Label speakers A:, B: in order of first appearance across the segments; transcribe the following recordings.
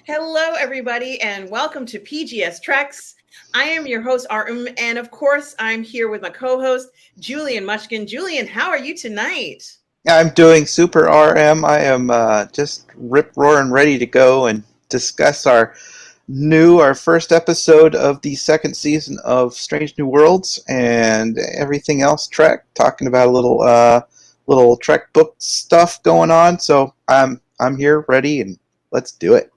A: Hello, everybody, and welcome to PGS Treks. I am your host, Mmmm, and of course, I'm here with my co-host, Julian Mushkin. Julian, how are you tonight?
B: I'm doing super RM. I am just rip roaring ready to go and discuss our first episode of the second season of Strange New Worlds and everything else Trek. Talking about a little Trek book stuff going on. So I'm here ready and let's do it.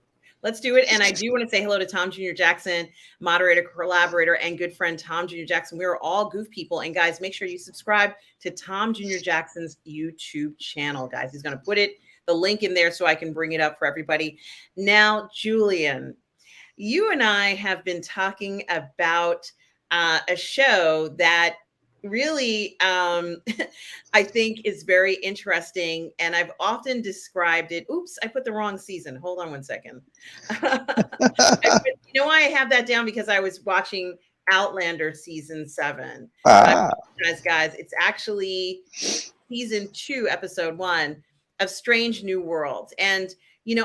A: Let's do it. And I do want to say hello to Tom Jr. Jackson, moderator, collaborator, and good friend Tom Jr. Jackson. We are all goof people. And guys, make sure you subscribe to Tom Jr. Jackson's YouTube channel, guys. He's going to put the link in there so I can bring it up for everybody. Now, Julian, you and I have been talking about a show that really I think is very interesting, and I've often described it. Oops, I put the wrong season. Hold on one second. I have that down because I was watching Outlander season 7. So I
B: Ah,
A: apologize, guys. It's actually season 2, episode 1 of Strange New Worlds. And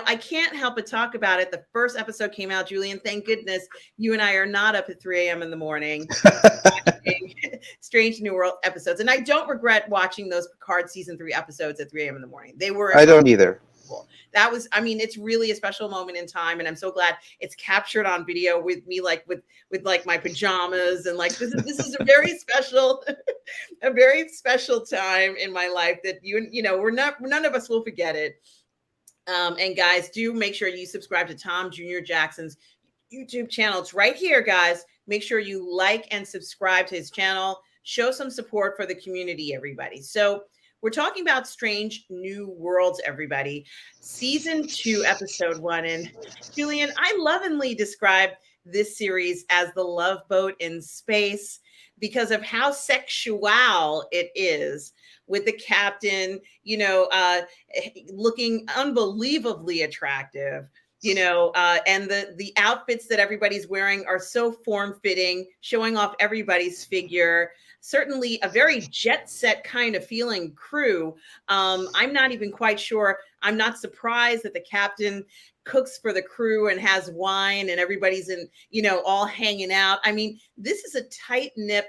A: I can't help but talk about it. The first episode came out, Julian. Thank goodness you and I are not up at 3 a.m. in the morning watching Strange New World episodes. And I don't regret watching those Picard season 3 episodes at 3 a.m. in the morning. They were
B: I don't either.
A: that was, I mean, it's really a special moment in time, and I'm so glad it's captured on video with me, like with like my pajamas, and like this is a very special a very special time in my life that none of us will forget it. And guys, do make sure you subscribe to Tom Jr. Jackson's YouTube channel. It's right here, guys. Make sure you like and subscribe to his channel. Show some support for the community, everybody. So we're talking about Strange New Worlds, everybody. Season 2, episode 1. And Julian, I lovingly describe this series as the Love Boat in space because of how sexual it is, with the captain, looking unbelievably attractive, and the outfits that everybody's wearing are so form fitting, showing off everybody's figure. Certainly a very jet set kind of feeling crew. I'm not even quite sure. I'm not surprised that the captain cooks for the crew and has wine and everybody's all hanging out. I mean, this is a tight knit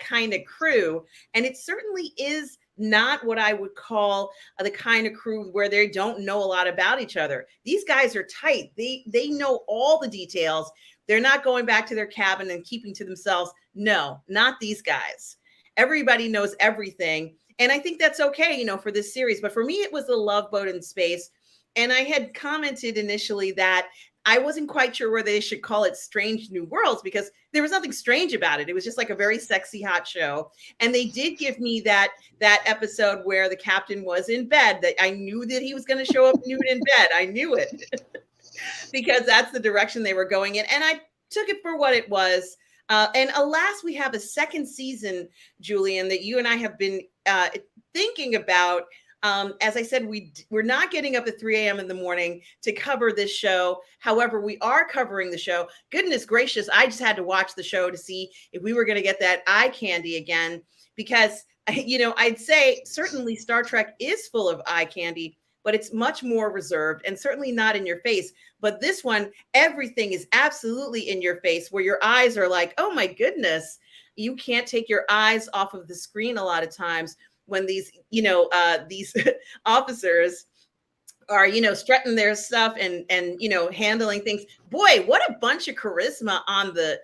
A: kind of crew, and it certainly is not what I would call the kind of crew where they don't know a lot about each other. These guys are tight. They know all the details. They're not going back to their cabin and keeping to themselves. No, not these guys. Everybody knows everything. And I think that's okay, for this series. But for me, it was the Love Boat in space. And I had commented initially that I wasn't quite sure whether they should call it Strange New Worlds because there was nothing strange about it. It was just like a very sexy, hot show. And they did give me that episode where the captain was in bed, that I knew that he was going to show up nude in bed. I knew it because that's the direction they were going in. And I took it for what it was. And alas, we have a second season, Julian, that you and I have been thinking about. As I said, we're not getting up at 3 a.m. in the morning to cover this show. However, we are covering the show. Goodness gracious, I just had to watch the show to see if we were going to get that eye candy again, because, I'd say certainly Star Trek is full of eye candy, but it's much more reserved and certainly not in your face. But this one, everything is absolutely in your face, where your eyes are like, oh my goodness, you can't take your eyes off of the screen a lot of times when these officers are, strutting their stuff and handling things. Boy, what a bunch of charisma on the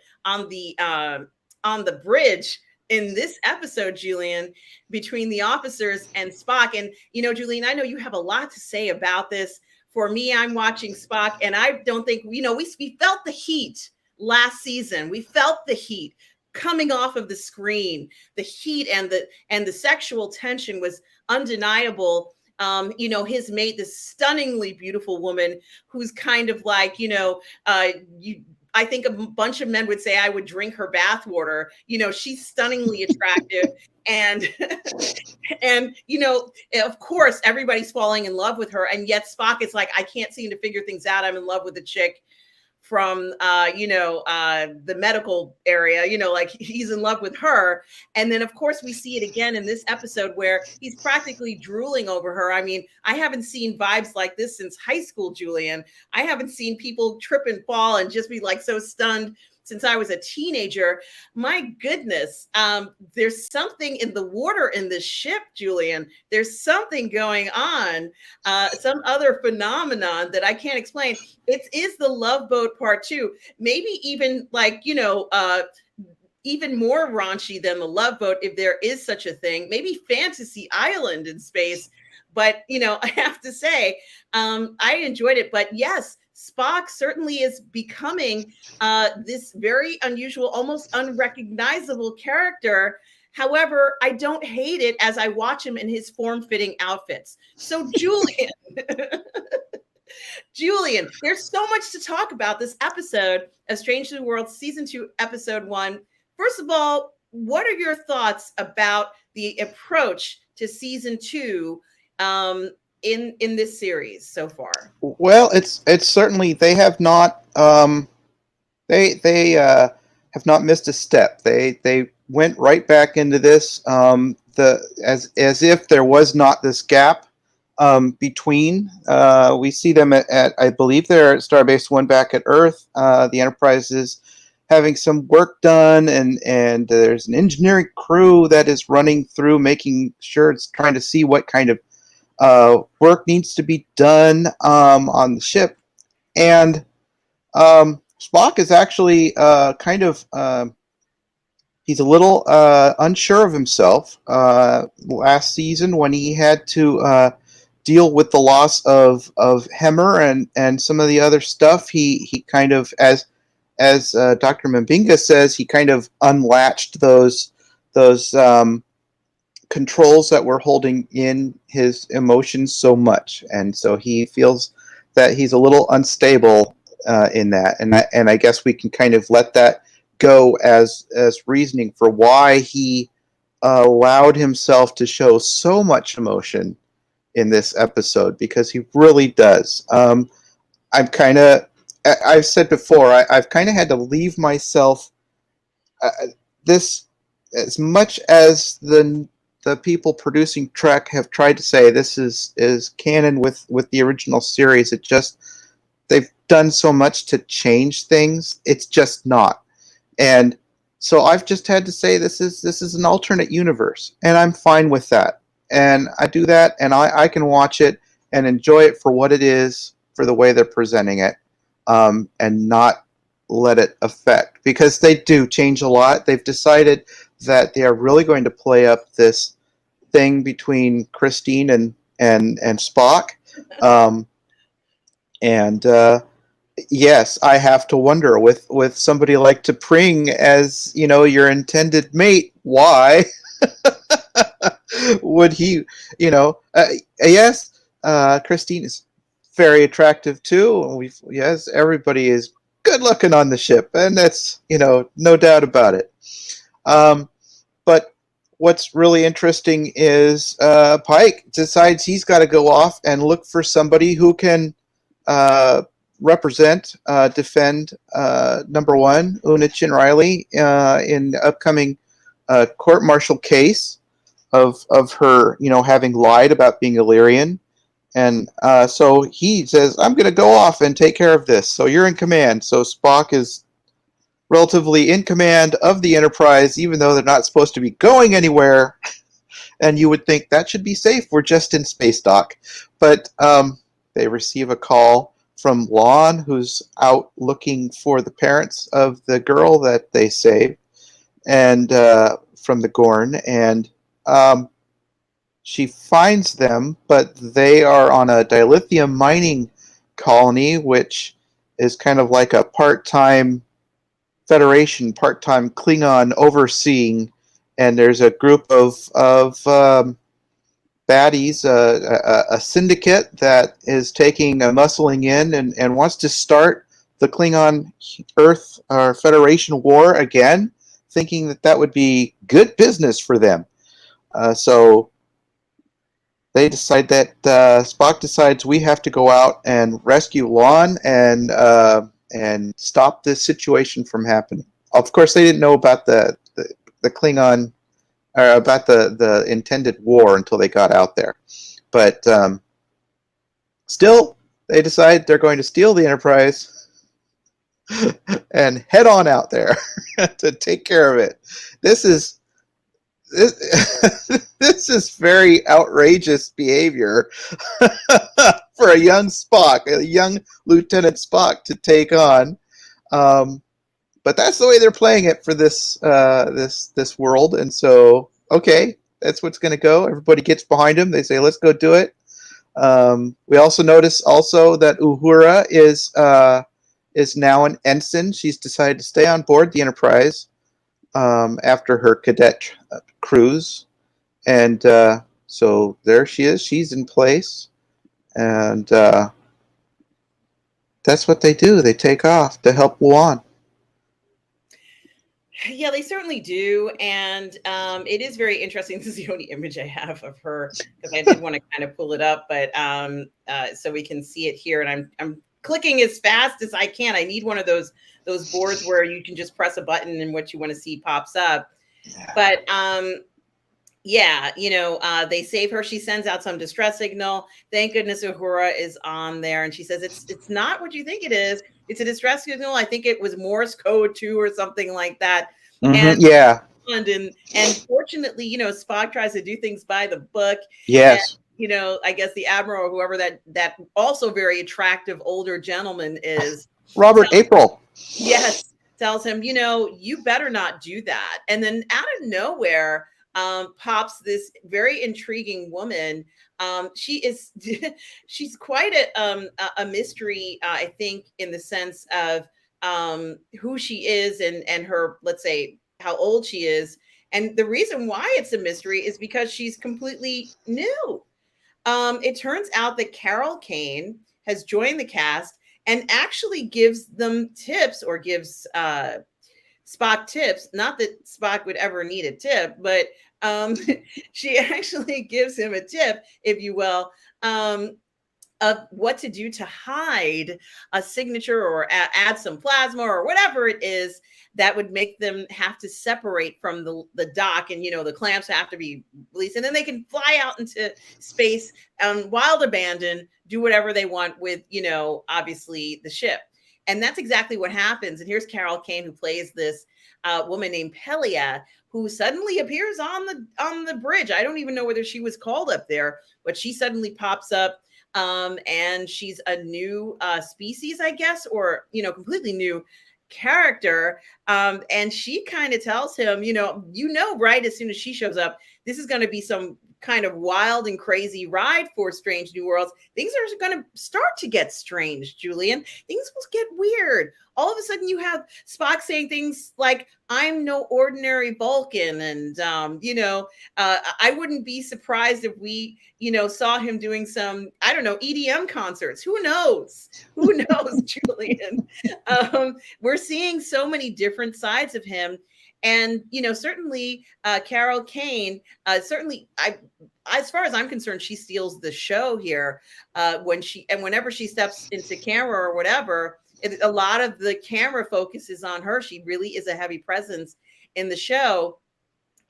A: bridge in this episode, Julian, between the officers and Spock. And, Julian, I know you have a lot to say about this. For me, I'm watching Spock, and I don't think, we felt the heat last season. We felt the heat coming off of the screen. The heat and the sexual tension was undeniable. His mate, this stunningly beautiful woman who's kind of like, I think a bunch of men would say I would drink her bathwater. She's stunningly attractive. And, and, of course, everybody's falling in love with her. And yet Spock is like, I can't seem to figure things out. I'm in love with the chick. from the medical area, like he's in love with her. And then of course we see it again in this episode where he's practically drooling over her. I mean, I haven't seen vibes like this since high school, Julian. I haven't seen people trip and fall and just be like so stunned since I was a teenager. My goodness, there's something in the water in this ship, Julian. There's something going on, some other phenomenon that I can't explain. It is the Love Boat Part 2. Maybe even even more raunchy than the Love Boat, if there is such a thing. Maybe Fantasy Island in space. But, I have to say, I enjoyed it. But yes, Spock certainly is becoming this very unusual, almost unrecognizable character. However, I don't hate it as I watch him in his form-fitting outfits. So, Julian, Julian, there's so much to talk about this episode of Strange New Worlds Season 2, Episode 1. First of all, what are your thoughts about the approach to Season 2 in this series so far?
B: Well, it's certainly they have not they have not missed a step. They went right back into this as if there was not this gap between. We see them at I believe they're at Starbase One back at Earth. The Enterprise is having some work done, and there's an engineering crew that is running through, making sure it's trying to see what kind of work needs to be done on the ship. And Spock is actually he's a little unsure of himself. Last season, when he had to deal with the loss of Hemmer and some of the other stuff, he kind of, as Dr. Mbinga says, he kind of unlatched those controls that were holding in his emotions so much, and so he feels that he's a little unstable in that, and I guess we can kind of let that go as reasoning for why he allowed himself to show so much emotion in this episode, because he really does. I've said before, I've kind of had to leave myself this, as much as the people producing Trek have tried to say this is canon with the original series. It just, they've done so much to change things. It's just not. And so I've just had to say this is an alternate universe, and I'm fine with that. And I do that, and I can watch it and enjoy it for what it is, for the way they're presenting it, and not let it affect, because they do change a lot. They've decided that they are really going to play up this thing between Christine and Spock. Yes, I have to wonder, with somebody like T'Pring as, your intended mate, why would he, yes, Christine is very attractive too. Yes, everybody is good looking on the ship, and that's, no doubt about it. But what's really interesting is Pike decides he's got to go off and look for somebody who can defend number one, Una Chin Riley, in the upcoming court-martial case of her, having lied about being Illyrian. And so he says, I'm going to go off and take care of this. So you're in command. So Spock is relatively in command of the Enterprise, even though they're not supposed to be going anywhere. And you would think that should be safe. We're just in space dock. But they receive a call from Lon, who's out looking for the parents of the girl that they saved, and from the Gorn. And she finds them, but they are on a dilithium mining colony, which is kind of like a part-time Federation, part-time Klingon overseeing, and there's a group of baddies, a syndicate that is muscling in and wants to start the Klingon Earth Federation war again, thinking that would be good business for them. So they decide that Spock decides we have to go out and rescue Lon and and stop this situation from happening. Of course, they didn't know about the Klingon, or about the intended war until they got out there. But still, they decide they're going to steal the Enterprise and head on out there to take care of it. This is this is very outrageous behavior for a young Spock, a young Lieutenant Spock, to take on. But that's the way they're playing it for this this world, and so okay, that's what's going to go. Everybody gets behind him. They say, "Let's go do it." We also notice that Uhura is now an ensign. She's decided to stay on board the Enterprise after her cadet cruise, and so there she is. She's in place, and that's what they do. They take off to help Wuan.
A: Yeah, they certainly do, and it is very interesting. This is the only image I have of her, because I did want to kind of pull it up, but so we can see it here. And I'm clicking as fast as I can. I need one of those boards where you can just press a button and what you want to see pops up.
B: Yeah.
A: But yeah, they save her. She sends out some distress signal. Thank goodness Uhura is on there, and she says it's not what you think it is. It's a distress signal. I think it was Morse code 2 or something like that.
B: Mm-hmm. Yeah.
A: And fortunately, Spock tries to do things by the book.
B: Yes.
A: And, I guess the admiral or whoever that also very attractive older gentleman is,
B: Robert April.
A: Yes, tells him, you better not do that. And then out of nowhere pops this very intriguing woman. She's quite a mystery, I think, in the sense of who she is and her, let's say, how old she is. And the reason why it's a mystery is because she's completely new. It turns out that Carol Kane has joined the cast and actually gives them tips, or gives Spock tips. Not that Spock would ever need a tip, but she actually gives him a tip, if you will, of what to do to hide a signature or add some plasma or whatever it is that would make them have to separate from the dock, and the clamps have to be released, and then they can fly out into space, wild abandon, do whatever they want with obviously the ship. And that's exactly what happens. And here's Carol Kane, who plays this woman named Pelia, who suddenly appears on the bridge. I don't even know whether she was called up there, but she suddenly pops up. And she's a new species, I guess, or completely new character. And she kind of tells him, right, as soon as she shows up, this is going to be some kind of wild and crazy ride for Strange New Worlds. Things are going to start to get strange, Julian. Things will get weird. All of a sudden you have Spock saying things like, "I'm no ordinary Vulcan." And, I wouldn't be surprised if we, saw him doing some, I don't know, EDM concerts. Who knows? Who knows, Julian? We're seeing so many different sides of him. And, certainly Carol Kane, certainly as far as I'm concerned, she steals the show here whenever she steps into camera or whatever. A lot of the camera focus is on her. She really is a heavy presence in the show.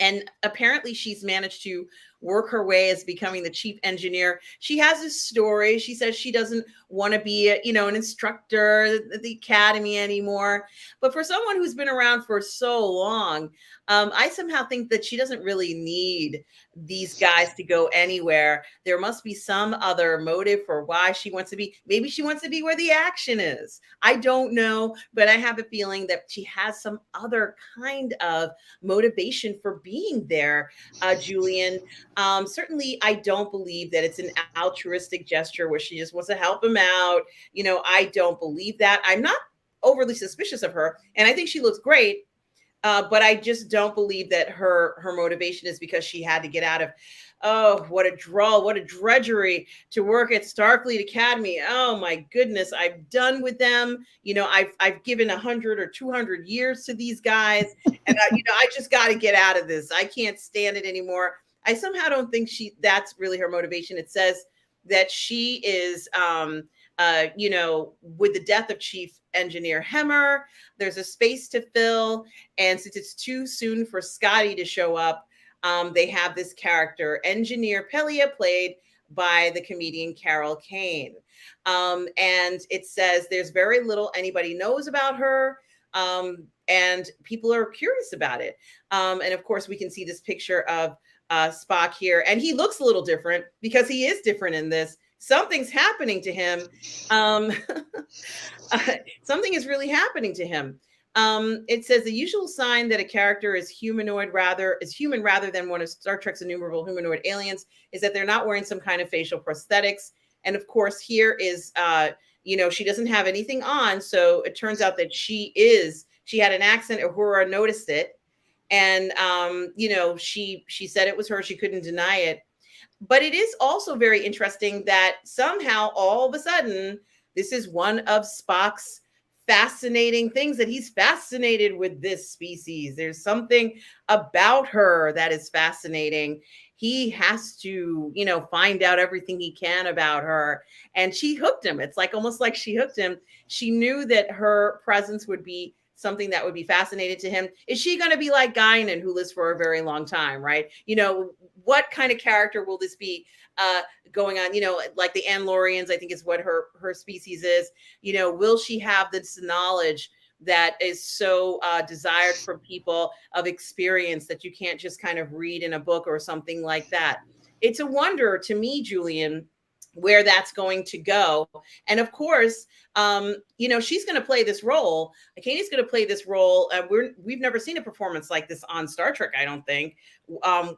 A: And apparently she's managed to work her way as becoming the chief engineer. She has a story. She says she doesn't want to be an instructor at the academy anymore. But for someone who's been around for so long, I somehow think that she doesn't really need these guys to go anywhere. There must be some other motive for why she wants to be. Maybe she wants to be where the action is. I don't know, but I have a feeling that she has some other kind of motivation for being there, Julian. Certainly, I don't believe that it's an altruistic gesture where she just wants to help him out. I don't believe that. I'm not overly suspicious of her, and I think she looks great. But I just don't believe that her motivation is because she had to get out of, oh, what a drawl, what a drudgery to work at Starfleet Academy. Oh my goodness, I'm done with them. I've given 100 or 200 years to these guys, and I just got to get out of this. I can't stand it anymore. I somehow don't think that's really her motivation. It says that she is, with the death of Chief Engineer Hemmer, there's a space to fill. And since it's too soon for Scotty to show up, they have this character, Engineer Pelia, played by the comedian Carol Kane. And it says there's very little anybody knows about her. And people are curious about it. And of course, we can see this picture of Spock here, and he looks a little different because he is different in this. Something's happening to him. Something is really happening to him. It says the usual sign that a character is human rather than one of Star Trek's innumerable humanoid aliens is that they're not wearing some kind of facial prosthetics. And of course, here is, she doesn't have anything on. So it turns out that she had an accent. Uhura noticed it. And, she said it was her. She couldn't deny it. But it is also very interesting that somehow all of a sudden, this is one of Spock's fascinating things, that he's fascinated with this species. There's something about her that is fascinating. He has to, find out everything he can about her. And she hooked him. It's almost like she hooked him. She knew that her presence would be something that would be fascinating to him. Is she going to be like Guinan, who lives for a very long time, right? What kind of character will this be going on? Like the Andalorians, I think is what her species is. Will she have this knowledge that is so desired from people of experience that you can't just kind of read in a book or something like that? It's a wonder to me, Julian, where that's going to go. And of course, she's going to play this role. Katie's going to play this role. We've never seen a performance like this on Star Trek, I don't think,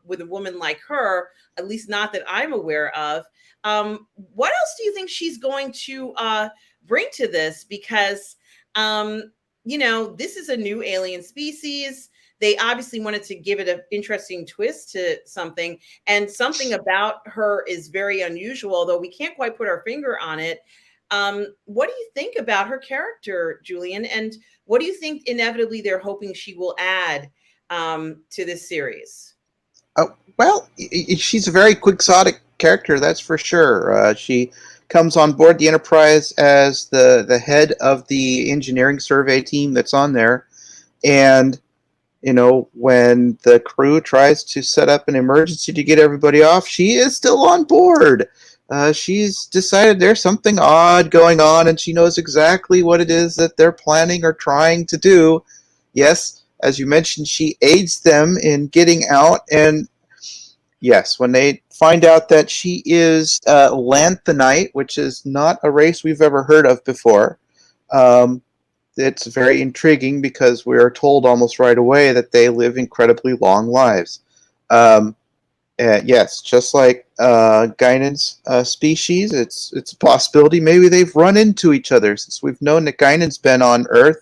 A: with a woman like her, at least not that I'm aware of. What else do you think she's going to bring to this? Because, this is a new alien species. They obviously wanted to give it an interesting twist to something, and something about her is very unusual, although we can't quite put our finger on it. What do you think about her character, Julian? And what do you think inevitably they're hoping she will add to this series?
B: Well, she's a very quixotic character, that's for sure. She comes on board the Enterprise as the head of the engineering survey team that's on there, and when the crew tries to set up an emergency to get everybody off, she is still on board. She's decided there's something odd going on, and she knows exactly what it is that they're planning or trying to do. Yes, as you mentioned, she aids them in getting out, and yes, when they find out that she is Lanthanite, which is not a race we've ever heard of before, it's very intriguing because we are told almost right away that they live incredibly long lives. Yes, just like Guinan's species, it's a possibility maybe they've run into each other, since we've known that Guinan's been on Earth,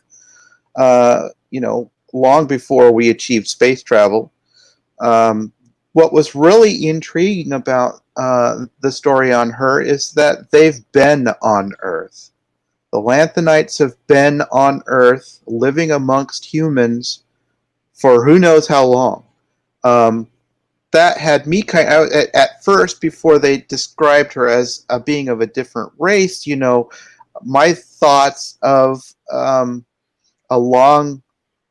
B: long before we achieved space travel. What was really intriguing about the story on her is that they've been on Earth. The Lanthanites have been on Earth, living amongst humans for who knows how long. That had me at first, before they described her as a being of a different race, my thoughts of a long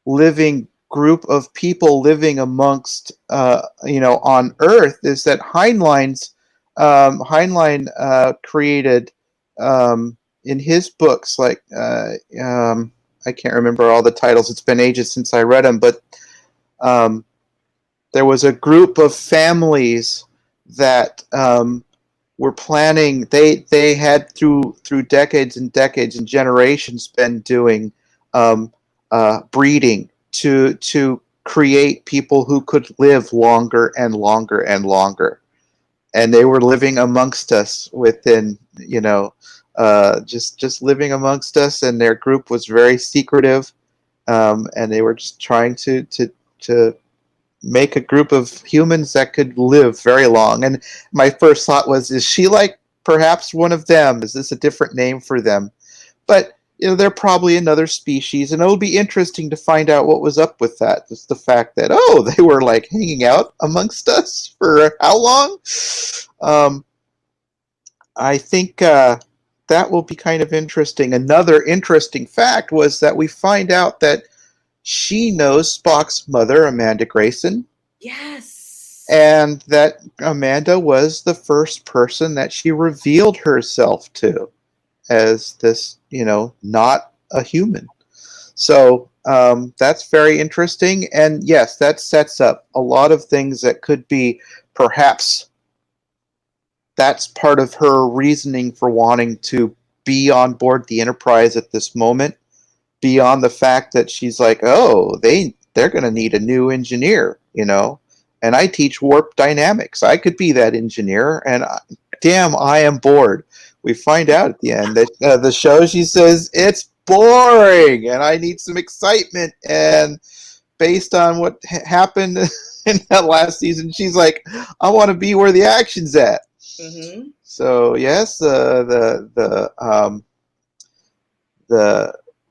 B: living group of people living amongst, on Earth, is that Heinlein created, in his books, I can't remember all the titles. It's been ages since I read them, but there was a group of families that were planning. They had through decades and decades and generations been doing breeding to create people who could live longer and longer and longer, and they were living amongst us within, just living amongst us, and their group was very secretive, and they were just trying to make a group of humans that could live very long. And my first thought was, is she like perhaps one of them? Is this a different name for them? But they're probably another species, and it'll be interesting to find out what was up with that. Just the fact that, they were like hanging out amongst us for how long? I think that will be kind of interesting. Another interesting fact was that we find out that she knows Spock's mother, Amanda Grayson,
A: Yes.
B: and that Amanda was the first person that she revealed herself to as this, not a human. So that's very interesting. And yes, that sets up a lot of things that could be perhaps that's part of her reasoning for wanting to be on board the Enterprise at this moment, beyond the fact that she's like, oh, they're going to need a new engineer, and I teach warp dynamics. I could be that engineer, and damn, I am bored. We find out at the end that the show, she says, it's boring, and I need some excitement. And based on what happened in that last season, she's like, I want to be where the action's at.
A: Mm-hmm.
B: So yes, the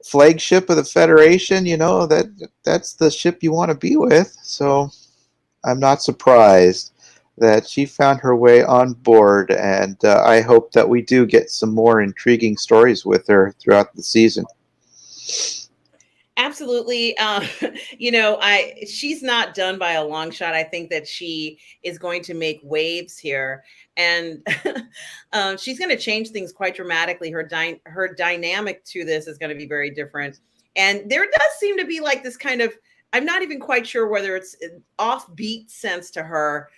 B: flagship of the Federation, that's the ship you want to be with. So I'm not surprised that she found her way on board, and I hope that we do get some more intriguing stories with her throughout the season.
A: Absolutely. She's not done by a long shot. I think that she is going to make waves here, and she's going to change things quite dramatically. Her dynamic to this is going to be very different, and there does seem to be like this kind of, I'm not even quite sure whether it's an offbeat sense to her,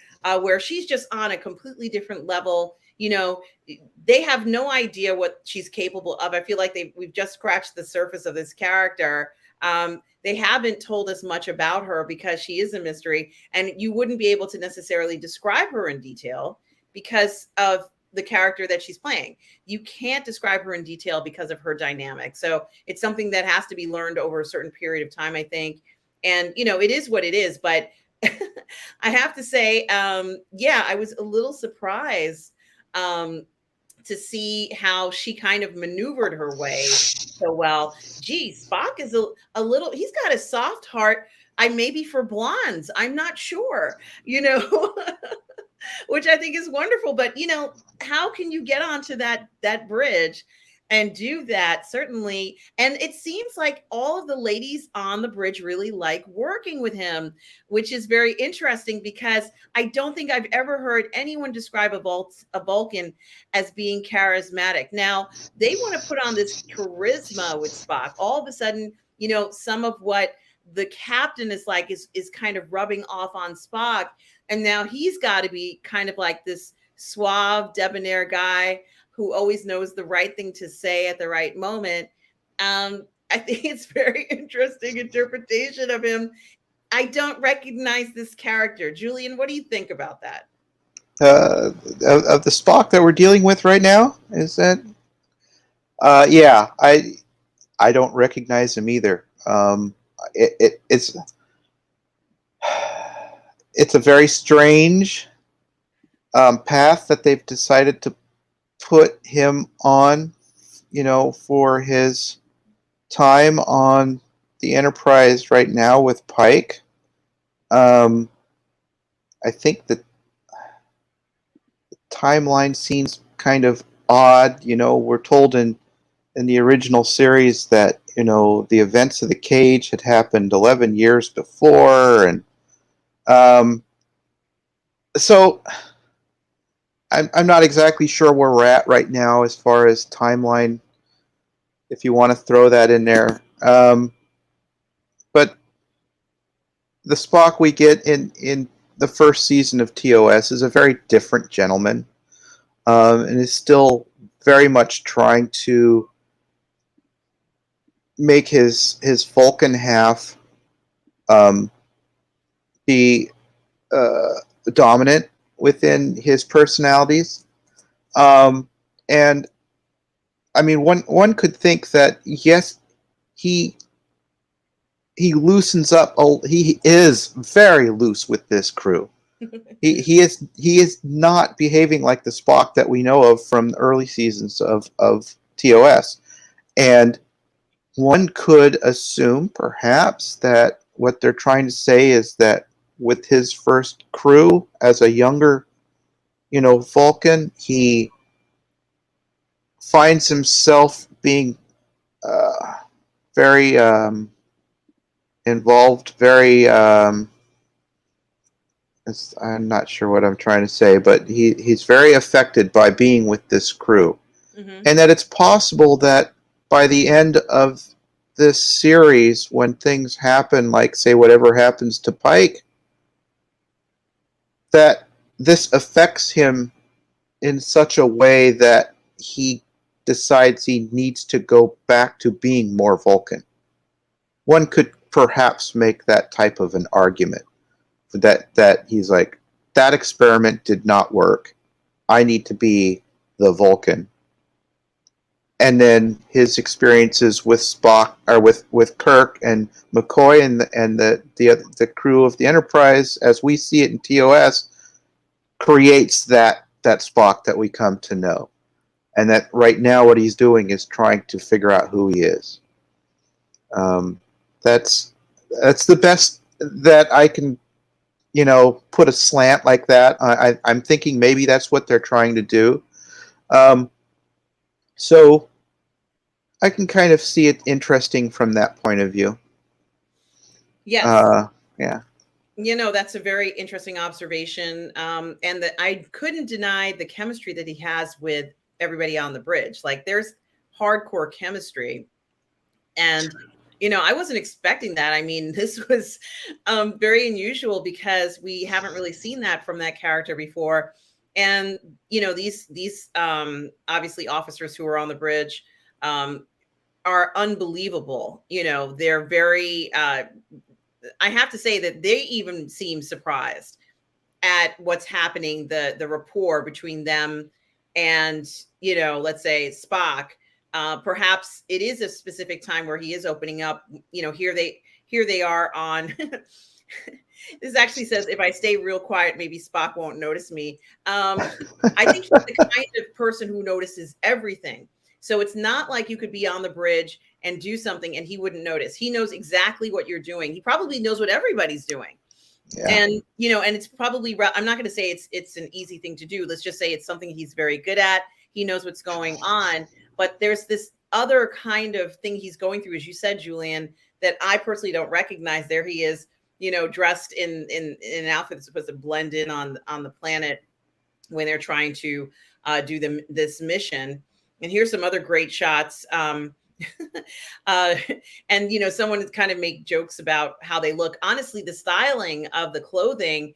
A: where she's just on a completely different level. They have no idea what she's capable of. I feel like we've just scratched the surface of this character. They haven't told us much about her because she is a mystery, and you wouldn't be able to necessarily describe her in detail because of the character that she's playing. You can't describe her in detail because of her dynamic. So it's something that has to be learned over a certain period of time, I think. And, it is what it is. But I have to say, yeah, I was a little surprised to see how she kind of maneuvered her way so well. Gee, Spock is a little, he's got a soft heart. Maybe for blondes, I'm not sure, which I think is wonderful. But how can you get onto that bridge and do that? Certainly. And it seems like all of the ladies on the bridge really like working with him, which is very interesting because I don't think I've ever heard anyone describe a Vulcan as being charismatic. Now, they want to put on this charisma with Spock. All of a sudden, some of what the captain is like is kind of rubbing off on Spock. And now he's got to be kind of like this suave, debonair guy who always knows the right thing to say at the right moment. I think it's very interesting interpretation of him. I don't recognize this character. Julian, what do you think about that?
B: Of the Spock that we're dealing with right now, is that? Yeah, I don't recognize him either. It's a very strange path that they've decided to put him on, for his time on the Enterprise right now with Pike. I think the timeline seems kind of odd. We're told in the original series that the events of the cage had happened 11 years before, and so I'm not exactly sure where we're at right now as far as timeline, if you want to throw that in there. But the Spock we get in the first season of TOS is a very different gentleman, and is still very much trying to make his Vulcan half be dominant within his personalities. And I mean, one could think that yes, he loosens up. He is very loose with this crew. He is not behaving like the Spock that we know of from the early seasons of TOS. And one could assume perhaps that what they're trying to say is that with his first crew as a younger, Vulcan, he finds himself being very involved, very. I'm not sure what I'm trying to say, but he's very affected by being with this crew.
A: Mm-hmm.
B: And that it's possible that by the end of this series, when things happen, like, say, whatever happens to Pike, that this affects him in such a way that he decides he needs to go back to being more Vulcan. One could perhaps make that type of an argument. That he's like, that experiment did not work. I need to be the Vulcan. And then his experiences with Spock, or with Kirk and McCoy and the crew of the Enterprise, as we see it in TOS, creates that Spock that we come to know. And that right now what he's doing is trying to figure out who he is. That's the best that I can, put a slant like that. I'm thinking maybe that's what they're trying to do. So I can kind of see it interesting from that point of view.
A: Yes.
B: Yeah.
A: That's a very interesting observation. And that I couldn't deny the chemistry that he has with everybody on the bridge. Like, there's hardcore chemistry. And I wasn't expecting that. I mean, this was very unusual because we haven't really seen that from that character before. And, these obviously officers who are on the bridge are unbelievable. They're very, I have to say that they even seem surprised at what's happening, the rapport between them and, let's say Spock. Perhaps it is a specific time where he is opening up. Here they are on. This actually says, if I stay real quiet, maybe Spock won't notice me. I think he's the kind of person who notices everything. So it's not like you could be on the bridge and do something and he wouldn't notice. He knows exactly what you're doing. He probably knows what everybody's doing. Yeah. And, and it's probably, I'm not going to say it's an easy thing to do. Let's just say it's something he's very good at. He knows what's going on. But there's this other kind of thing he's going through, as you said, Julian, that I personally don't recognize. There he is, dressed in an outfit that's supposed to blend in on the planet when they're trying to do this mission. And here's some other great shots. And, someone kind of make jokes about how they look. Honestly, the styling of the clothing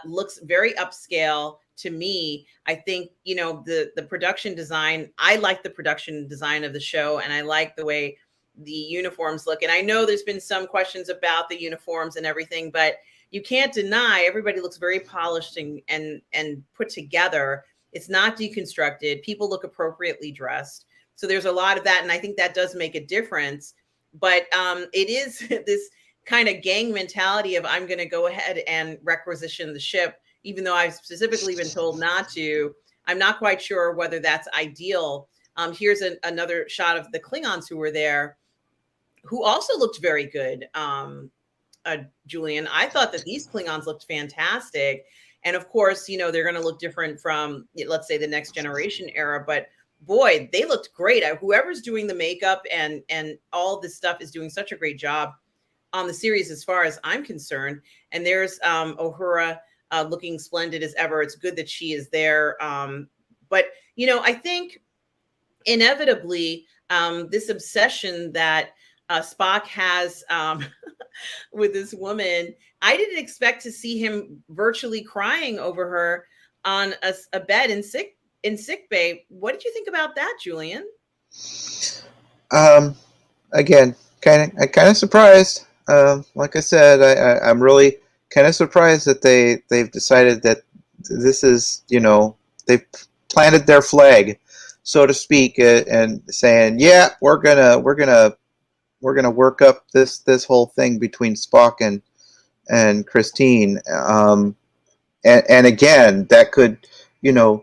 A: looks very upscale to me. I think, the production design, I like the production design of the show, and I like the way the uniforms look. And I know there's been some questions about the uniforms and everything, but you can't deny everybody looks very polished and put together. It's not deconstructed. People look appropriately dressed. So there's a lot of that. And I think that does make a difference. But it is this kind of gang mentality of, I'm going to go ahead and requisition the ship, even though I've specifically been told not to. I'm not quite sure whether that's ideal. Here's another shot of the Klingons who were there, who also looked very good. Julian, I thought that these Klingons looked fantastic. And of course, they're going to look different from, let's say, the Next Generation era. But boy, they looked great. Whoever's doing the makeup and all this stuff is doing such a great job on the series, as far as I'm concerned. And there's Uhura looking splendid as ever. It's good that she is there. But, I think inevitably this obsession that Spock has with this woman, I didn't expect to see him virtually crying over her on a bed in sick bay. What did you think about that, Julian?
B: Again, kind of surprised. Like I said, I'm really kind of surprised that they've decided that this is, they've planted their flag, so to speak, and saying, yeah, we're gonna work up this whole thing between Spock and Christine. And again, that could, the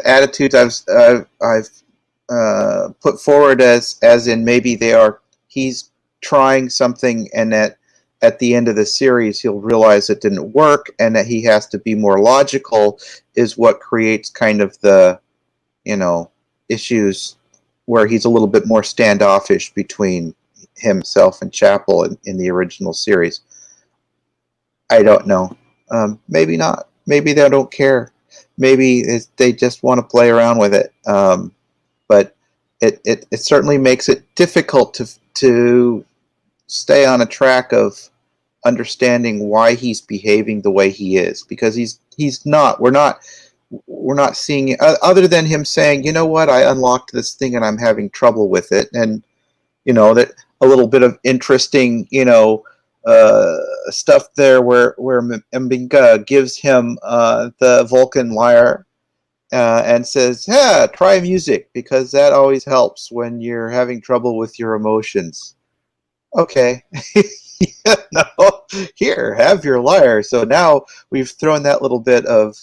B: attitudes I've put forward as in maybe he's trying something, and that at the end of the series he'll realize it didn't work and that he has to be more logical is what creates kind of the, issues where he's a little bit more standoffish between himself and Chapel in the original series. I don't know. Maybe not. Maybe they don't care. Maybe they just want to play around with it. But it certainly makes it difficult to stay on a track of understanding why he's behaving the way he is, because he's not. We're not seeing it, other than him saying, you know what, I unlocked this thing and I'm having trouble with it, and that a little bit of interesting stuff there where Mmmm gives him the Vulcan lyre and says, yeah, try music because that always helps when you're having trouble with your emotions. Okay. No, here, have your lyre. So now we've thrown that little bit of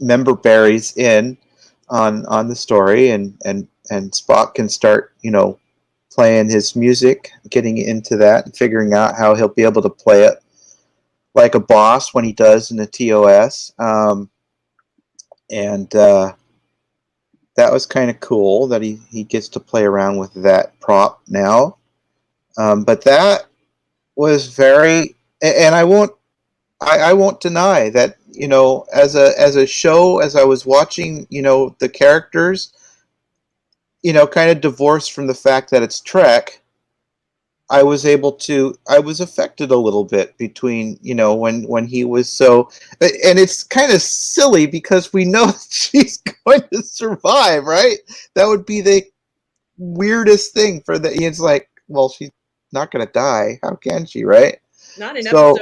B: member berries in on the story, and Spock can start playing his music, getting into that, and figuring out how he'll be able to play it like a boss when he does in the TOS. That was kind of cool that he gets to play around with that prop now. But that was very, and I won't deny that, as a show, as I was watching, the characters, kind of divorced from the fact that it's Trek, I was affected a little bit between, when he was so, and it's kind of silly because we know that she's going to survive, right? That would be the weirdest thing for it's like, well, she's not going to die. How can she, right?
A: Not in
B: So,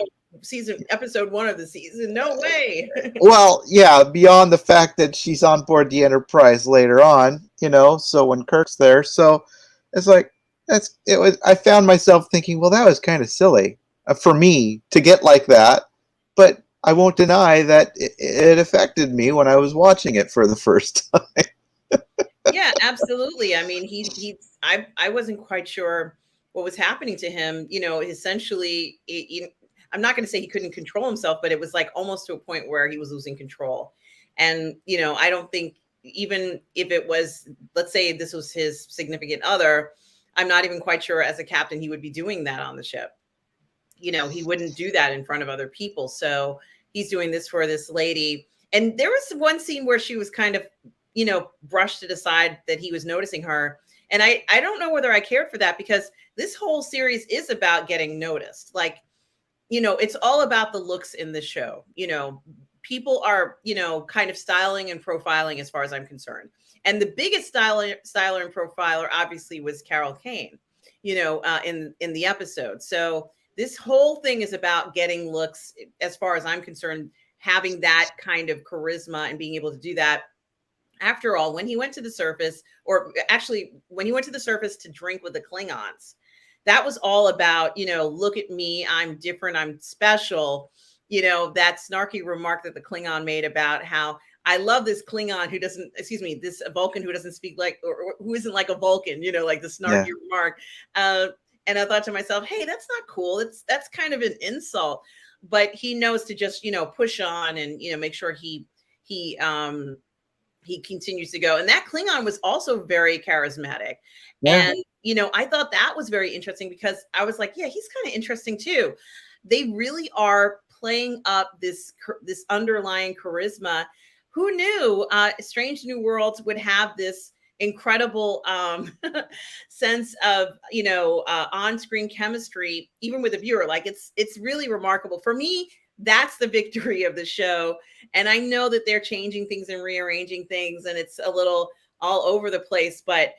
A: episode 1 of the season. No way.
B: Well, yeah, beyond the fact that she's on board the Enterprise later on, so when Kirk's there, so it's like, I found myself thinking, well, that was kind of silly for me to get like that, but I won't deny that it affected me when I was watching it for the first time.
A: Yeah, absolutely. I mean, I wasn't quite sure what was happening to him. Essentially, I'm not going to say he couldn't control himself, but it was like almost to a point where he was losing control. And, I don't think, even if it was, let's say this was his significant other, I'm not even quite sure as a captain he would be doing that on the ship. He wouldn't do that in front of other people. So he's doing this for this lady. And there was one scene where she was kind of, brushed it aside that he was noticing her. And I don't know whether I cared for that, because this whole series is about getting noticed. Like, it's all about the looks in the show. People are, kind of styling and profiling as far as I'm concerned. And the biggest styler and profiler obviously was Carol Kane, in the episode. So this whole thing is about getting looks, as far as I'm concerned, having that kind of charisma and being able to do that. After all, when he went to the surface, or actually when he went to the surface to drink with the Klingons, that was all about, look at me, I'm different, I'm special. That snarky remark that the Klingon made about how, I love this Klingon who doesn't, this Vulcan who doesn't speak like, or who isn't like a Vulcan, like the snarky remark. And I thought to myself, hey, that's not cool. That's kind of an insult. But he knows to just, push on and, make sure he continues to go. And that Klingon was also very charismatic. Yeah. And, I thought that was very interesting, because I was like, yeah, he's kind of interesting too. They really are playing up this underlying charisma. Who knew Strange New Worlds would have this incredible sense of, on-screen chemistry, even with a viewer? Like, it's really remarkable. For me, that's the victory of the show. And I know that they're changing things and rearranging things, and it's a little all over the place, but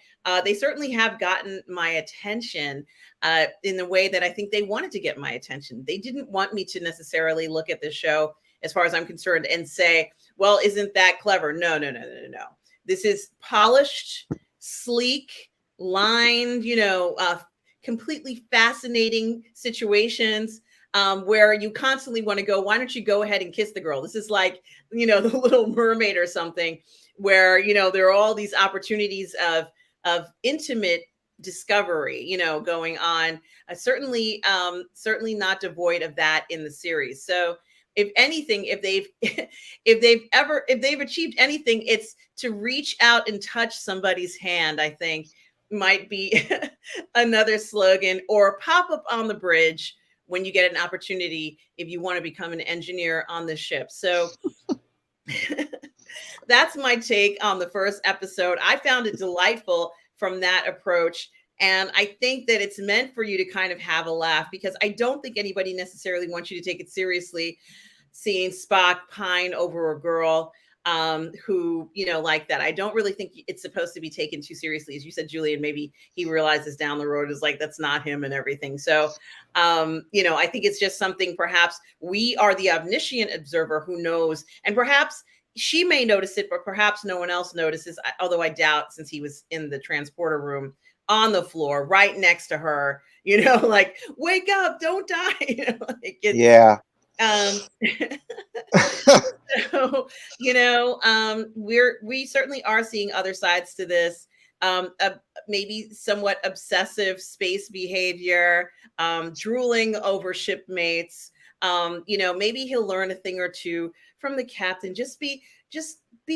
A: they certainly have gotten my attention in the way that I think they wanted to get my attention. They didn't want me to necessarily look at the show, as far as I'm concerned, and say, well, isn't that clever? No. This is polished, sleek, lined, completely fascinating situations where you constantly want to go, why don't you go ahead and kiss the girl? This is like, the Little Mermaid or something, where, there are all these opportunities of intimate discovery, going on. Certainly not devoid of that in the series. So if anything, if they've if they've achieved anything, it's to reach out and touch somebody's hand, I think might be another slogan, or pop up on the bridge when you get an opportunity if you want to become an engineer on the ship. So that's my take on the first episode. I found it delightful from that approach. And I think that it's meant for you to kind of have a laugh, because I don't think anybody necessarily wants you to take it seriously, seeing Spock pine over a girl who, like that. I don't really think it's supposed to be taken too seriously. As you said, Julian, maybe he realizes down the road is like, that's not him and everything. So, I think it's just something, perhaps we are the omniscient observer who knows, and perhaps she may notice it, but perhaps no one else notices, although I doubt, since he was in the transporter room on the floor right next to her, like, wake up, don't die.
B: Yeah.
A: So, we certainly are seeing other sides to this. Maybe somewhat obsessive space behavior, drooling over shipmates. Maybe he'll learn a thing or two from the captain. Just be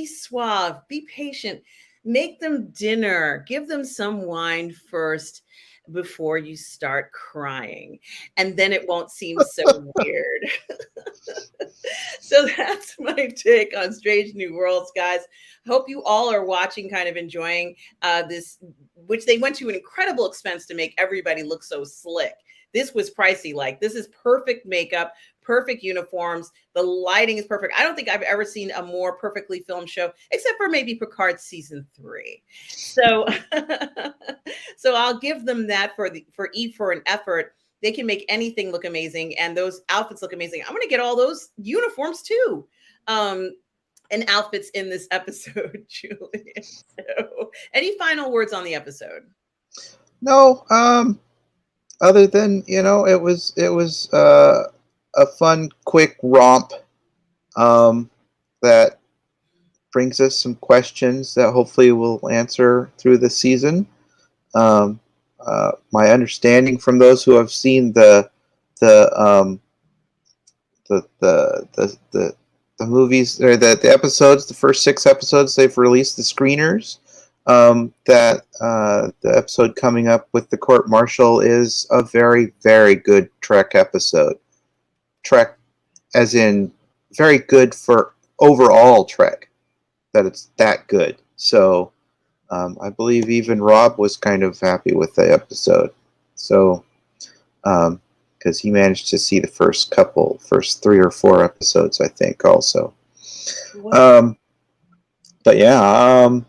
A: suave, be patient, make them dinner, give them some wine first before you start crying, and then it won't seem so weird. So that's my take on Strange New Worlds, guys. Hope you all are watching, kind of enjoying this, which they went to an incredible expense to make everybody look so slick. This was pricey. Like, this is perfect makeup, perfect uniforms. The lighting is perfect. I don't think I've ever seen a more perfectly filmed show, except for maybe Picard season 3. So, so I'll give them that for an effort. They can make anything look amazing, and those outfits look amazing. I'm going to get all those uniforms too, and outfits in this episode, Julian. So, any final words on the episode?
B: No. Other than, it was a fun, quick romp that brings us some questions that hopefully we'll answer through the season. My understanding from those who have seen the movies, or the episodes, the first 6 episodes, they've released the screeners. That the episode coming up with the court martial is a very, very good Trek episode. Trek, as in very good for overall Trek, that it's that good. So I believe even Rob was kind of happy with the episode. So, because he managed to see the first 3 or 4 episodes, I think, also. Wow. But yeah,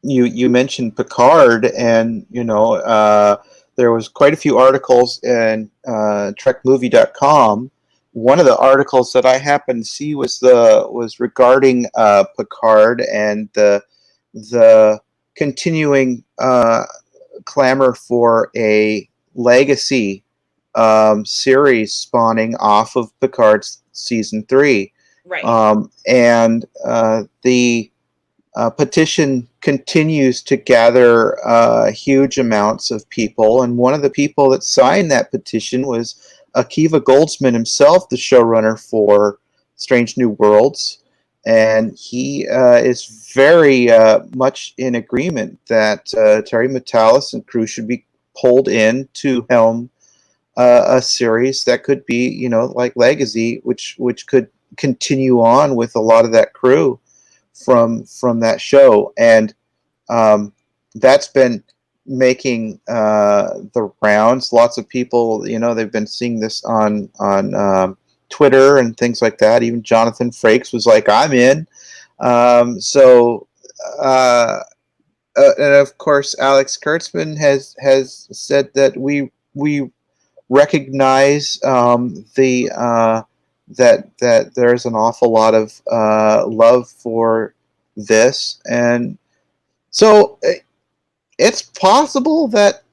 B: you mentioned Picard, and there was quite a few articles in TrekMovie.com. One of the articles that I happened to see was regarding Picard and the continuing clamor for a legacy series spawning off of Picard's season 3.
A: Right.
B: And the petition continues to gather huge amounts of people, and one of the people that signed that petition was Akiva Goldsman himself, the showrunner for Strange New Worlds, and he is very much in agreement that Terry Matalas and crew should be pulled in to helm a series that could be, like Legacy, which could continue on with a lot of that crew from that show. And that's been making the rounds. Lots of people, they've been seeing this on Twitter and things like that. Even Jonathan Frakes was like, I'm in. And of course, Alex Kurtzman has said that we recognize that there's an awful lot of love for this, and so it's possible that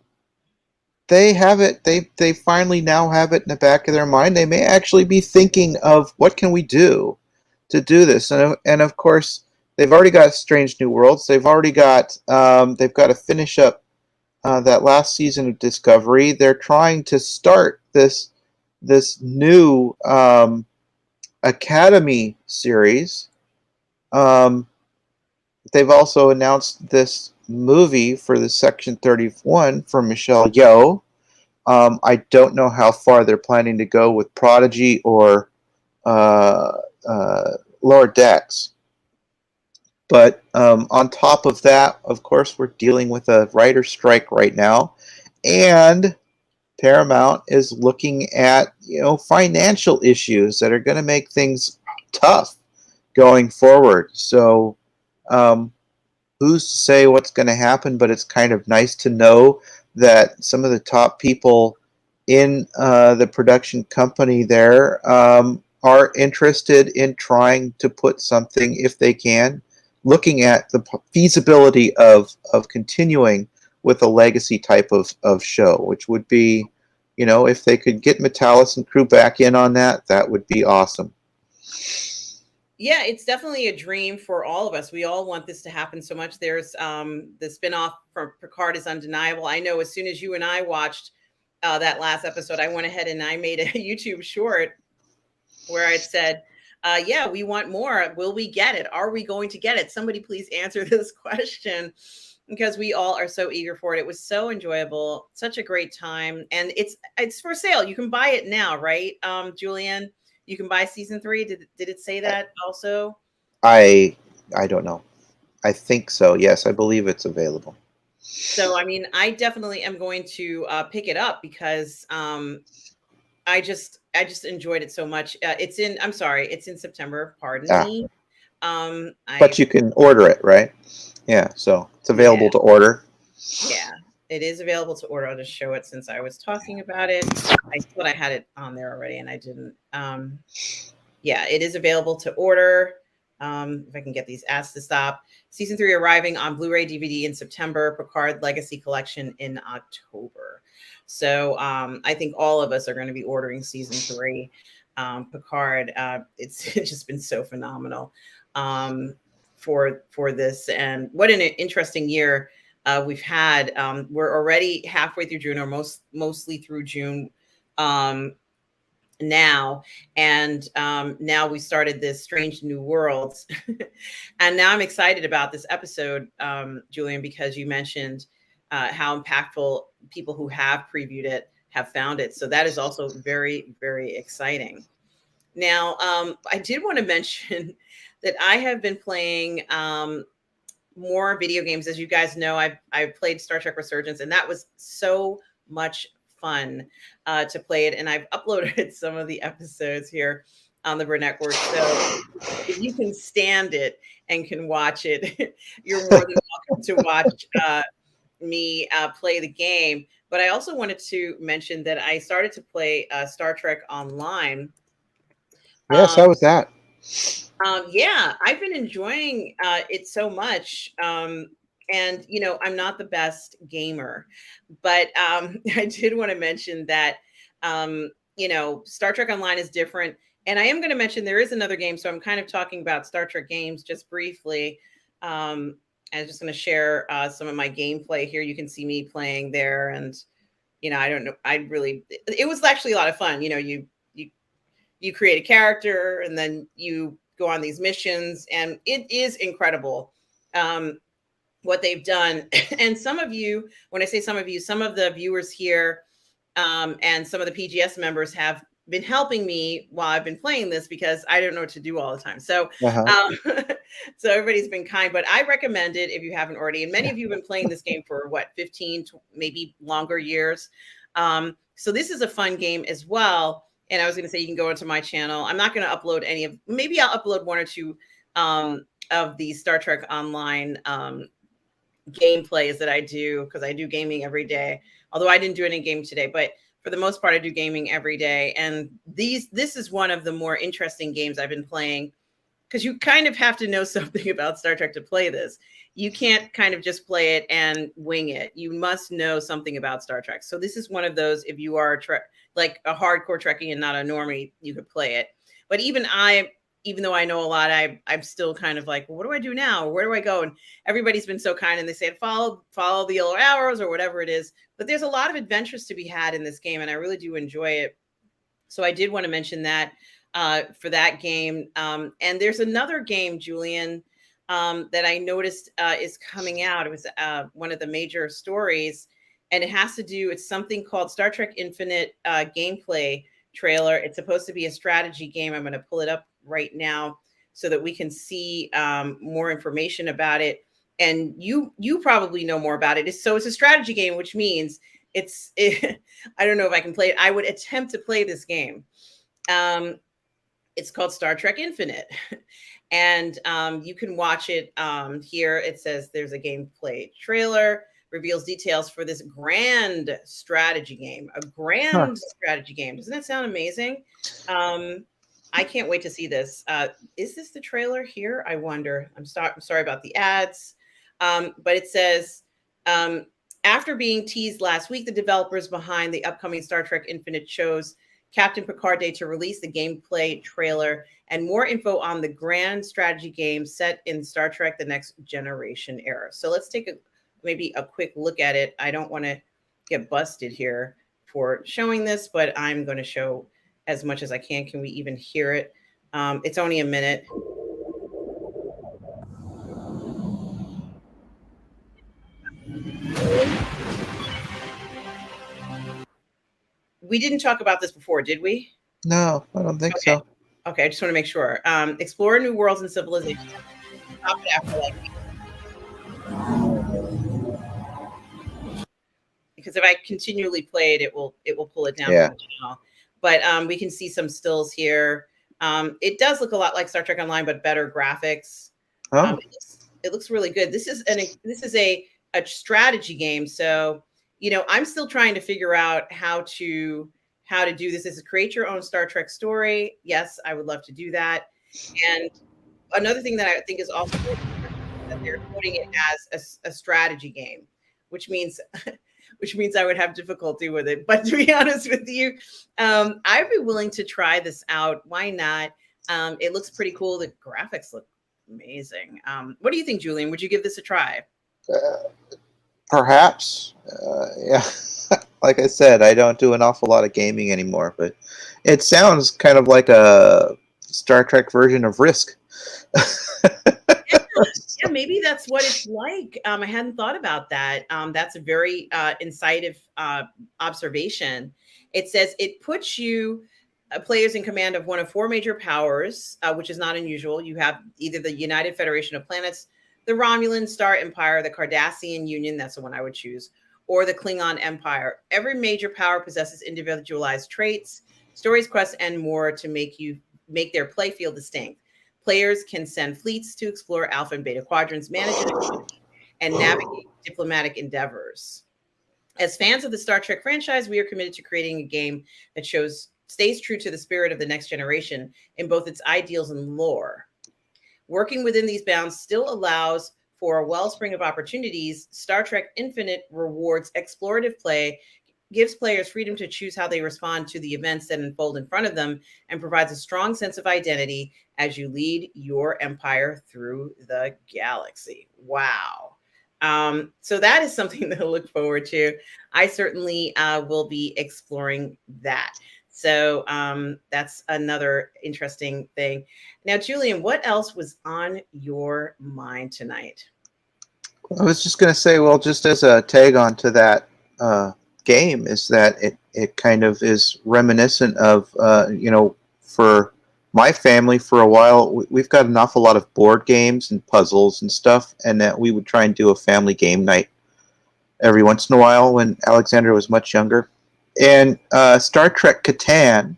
B: they have it. They finally now have it in the back of their mind. They may actually be thinking of what can we do to do this, and of course they've already got Strange New Worlds. They've already got they've got to finish up that last season of Discovery, they're trying to start this new Academy series. They've also announced this movie for the Section 31 from Michelle Yeoh. I don't know how far they're planning to go with Prodigy or uh, Lower Decks. But on top of that, of course, we're dealing with a writer's strike right now. And Paramount is looking at, financial issues that are going to make things tough going forward. So who's to say what's going to happen, but it's kind of nice to know that some of the top people in the production company there are interested in trying to put something, if they can, looking at the feasibility of continuing with a legacy type of show, which would be, if they could get Metalis and crew back in on that, that would be awesome.
A: Yeah, it's definitely a dream for all of us. We all want this to happen so much. There's the spinoff from Picard is undeniable. I know as soon as you and I watched that last episode, I went ahead and I made a YouTube short where I said, yeah, we want more. Will we get it? Are we going to get it? Somebody please answer this question, because we all are so eager for it. It was so enjoyable, such a great time. And it's for sale. You can buy it now, right, Julian? You can buy season 3. Did it say that also?
B: I don't know. I think so. Yes, I believe it's available.
A: So, I mean, I definitely am going to pick it up because I just enjoyed it so much. It's in September. Pardon me.
B: But you can order it, right? Yeah, so it's available to order.
A: Yeah, it is available to order. I'll just show it since I was talking about it. I thought I had it on there already and I didn't. Yeah, it is available to order. If I can get these ads to stop. Season 3 arriving on Blu-ray DVD in September, Picard Legacy Collection in October. So I think all of us are going to be ordering season 3. Picard, it's just been so phenomenal for this. And what an interesting year we've had. We're already halfway through June, or mostly through June now. And now we started this Strange New Worlds. And now I'm excited about this episode, Julian, because you mentioned how impactful people who have previewed it have found it. So that is also very, very exciting. Now, I did want to mention that I have been playing more video games. As you guys know, I've played Star Trek Resurgence, and that was so much fun to play it. And I've uploaded some of the episodes here on the Burnettwork. So if you can stand it and can watch it, you're more than welcome to watch me play the game. But I also wanted to mention that I started to play Star Trek Online.
B: Yes, how was that?
A: Yeah, I've been enjoying it so much. And, I'm not the best gamer, but I did want to mention that, Star Trek Online is different. And I am going to mention there is another game. So I'm kind of talking about Star Trek games just briefly. I'm just going to share some of my gameplay here. You can see me playing there. And, I don't know. It was actually a lot of fun. You create a character and then you go on these missions, and it is incredible what they've done. And some of you, when I say some of you, some of the viewers here and some of the PGS members have been helping me while I've been playing this, because I don't know what to do all the time. So, so everybody's been kind, but I recommend it if you haven't already. And many of you have been playing this game for 15, maybe longer years. So this is a fun game as well. And I was going to say, you can go into my channel. I'm not going to upload maybe I'll upload 1 or 2 of the Star Trek Online gameplays that I do, because I do gaming every day. Although I didn't do any game today, but for the most part, I do gaming every day. And this is one of the more interesting games I've been playing, because you kind of have to know something about Star Trek to play this. You can't kind of just play it and wing it. You must know something about Star Trek. So this is one of those, if you are like a hardcore Trekkie and not a normie, you could play it. But even even though I know a lot, I'm still kind of like, well, what do I do now? Where do I go? And everybody's been so kind, and they said follow the yellow arrows or whatever it is. But there's a lot of adventures to be had in this game, and I really do enjoy it. So I did want to mention that for that game. And there's another game, Julian, that I noticed is coming out. It was one of the major stories, and it has to do. It's something called Star Trek Infinite gameplay trailer. It's supposed to be a strategy game. I'm going to pull it up right now so that we can see more information about it. And you probably know more about it. So it's a strategy game, which means I don't know if I can play it. I would attempt to play this game. It's called Star Trek Infinite. And you can watch it here. It says there's a gameplay trailer, reveals details for this grand strategy game. A grand strategy game. Doesn't that sound amazing? I can't wait to see this. Is this the trailer here? I wonder. I'm sorry about the ads. But it says, after being teased last week, the developers behind the upcoming Star Trek Infinite chose Captain Picard Day to release the gameplay trailer and more info on the grand strategy game set in Star Trek The Next Generation era. So let's take maybe a quick look at it. I don't want to get busted here for showing this, but I'm going to show as much as I can. Can we even hear it? It's only a minute. We didn't talk about this before, did we?
B: No, I don't think so.
A: Okay, I just want to make sure. Explore new worlds and civilizations. Stop it after like, because if I continually play it, it will pull it down from the channel. But we can see some stills here. It does look a lot like Star Trek Online, but better graphics. It looks really good. This is a strategy game, so I'm still trying to figure out how to do this. This is create your own Star Trek story. Yes, I would love to do that. And another thing that I think is also that they're putting it as a strategy game, which means I would have difficulty with it. But to be honest with you, I'd be willing to try this out. Why not? It looks pretty cool. The graphics look amazing. What do you think, Julian? Would you give this a try?
B: Perhaps. Yeah. Like I said, I don't do an awful lot of gaming anymore, but it sounds kind of like a Star Trek version of Risk.
A: Yeah, maybe that's what it's like. I hadn't thought about that. That's a very incisive observation. It says it puts you players in command of one of four major powers, which is not unusual. You have either the United Federation of Planets, the Romulan Star Empire, the Cardassian Union, that's the one I would choose, or the Klingon Empire. Every major power possesses individualized traits, stories, quests, and more to make their play feel distinct. Players can send fleets to explore alpha and beta quadrants, manage and navigate diplomatic endeavors. As fans of the Star Trek franchise, we are committed to creating a game that stays true to the spirit of the next generation in both its ideals and lore. Working within these bounds still allows for a wellspring of opportunities. Star Trek Infinite rewards explorative play, gives players freedom to choose how they respond to the events that unfold in front of them, and provides a strong sense of identity as you lead your empire through the galaxy. Wow. So that is something to look forward to. I certainly will be exploring that. So that's another interesting thing. Now, Julian, what else was on your mind tonight?
B: I was just going to say, well, just as a tag on to that game, is that it kind of is reminiscent of, for my family for a while, we've got an awful lot of board games and puzzles and stuff, and that we would try and do a family game night every once in a while when Alexandra was much younger. And Star Trek Catan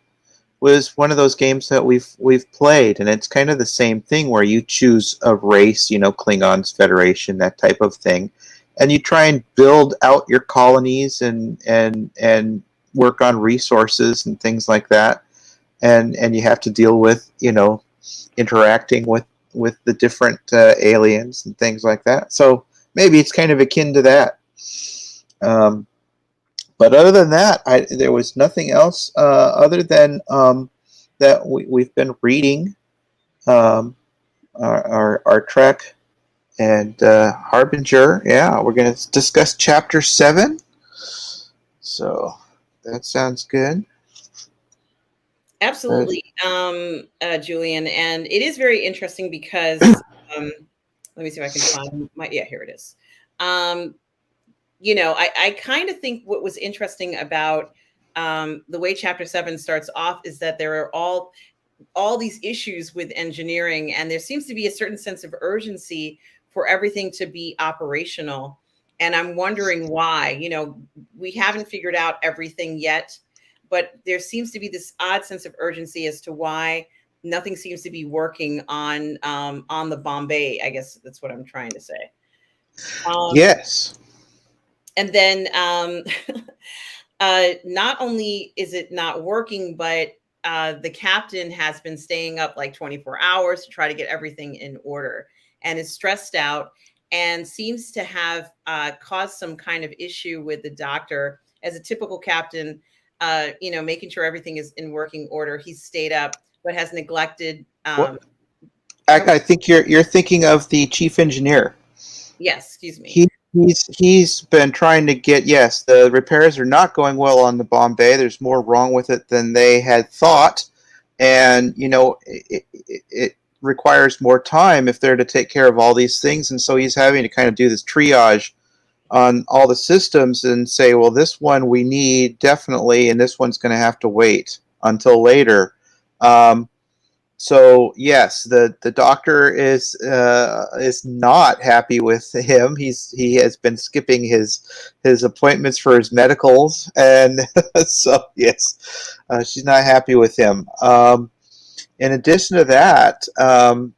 B: was one of those games that we've played, and it's kind of the same thing where you choose a race, Klingons, Federation, that type of thing, and you try and build out your colonies and work on resources and things like that, and you have to deal with interacting with the different aliens and things like that. So maybe it's kind of akin to that. But other than that, there was nothing else other than that we've been reading um, our trek, and Harbinger. Yeah, we're going to discuss Chapter 7. So that sounds good.
A: Absolutely, Julian, and it is very interesting because um, let me see if I can find my. Yeah, here it is. Um, I kind of think what was interesting about the way Chapter 7 starts off is that there are all these issues with engineering, and there seems to be a certain sense of urgency for everything to be operational. And I'm wondering why. We haven't figured out everything yet, but there seems to be this odd sense of urgency as to why nothing seems to be working on the Bombay. I guess that's what I'm trying to say.
B: Yes.
A: And then not only is it not working, but the captain has been staying up like 24 hours to try to get everything in order and is stressed out and seems to have caused some kind of issue with the doctor. As a typical captain, making sure everything is in working order. He's stayed up, but has neglected.
B: What? I think you're thinking of the chief engineer.
A: Yes, excuse me.
B: He's been trying to get, yes, the repairs are not going well on the Bombay. There's more wrong with it than they had thought, and it requires more time if they're to take care of all these things, and so he's having to kind of do this triage on all the systems and say, well, this one we need definitely, and this one's going to have to wait until later. So yes, the doctor is not happy with him. He has been skipping his appointments for his medicals, and so yes, she's not happy with him. In addition to that,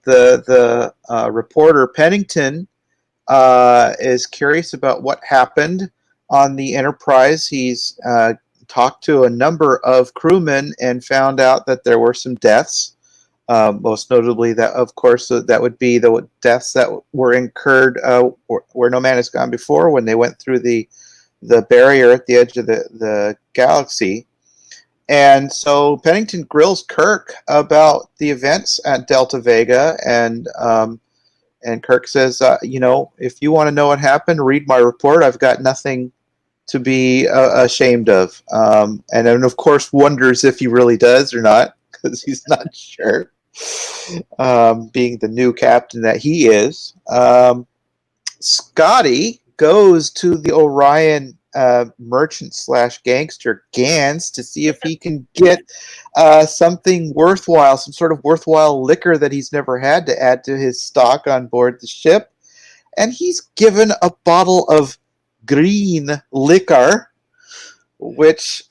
B: the reporter Pennington is curious about what happened on the Enterprise. He's talked to a number of crewmen and found out that there were some deaths. Most notably, that of course that would be the deaths that were incurred where no man has gone before when they went through the barrier at the edge of the galaxy. And so Pennington grills Kirk about the events at Delta Vega, and Kirk says, if you want to know what happened, read my report. I've got nothing to be ashamed of. And then, of course, wonders if he really does or not, because he's not sure, being the new captain that he is. Scotty goes to the Orion merchant / gangster Gans to see if he can get something worthwhile, some sort of worthwhile liquor that he's never had to add to his stock on board the ship. And he's given a bottle of green liquor, which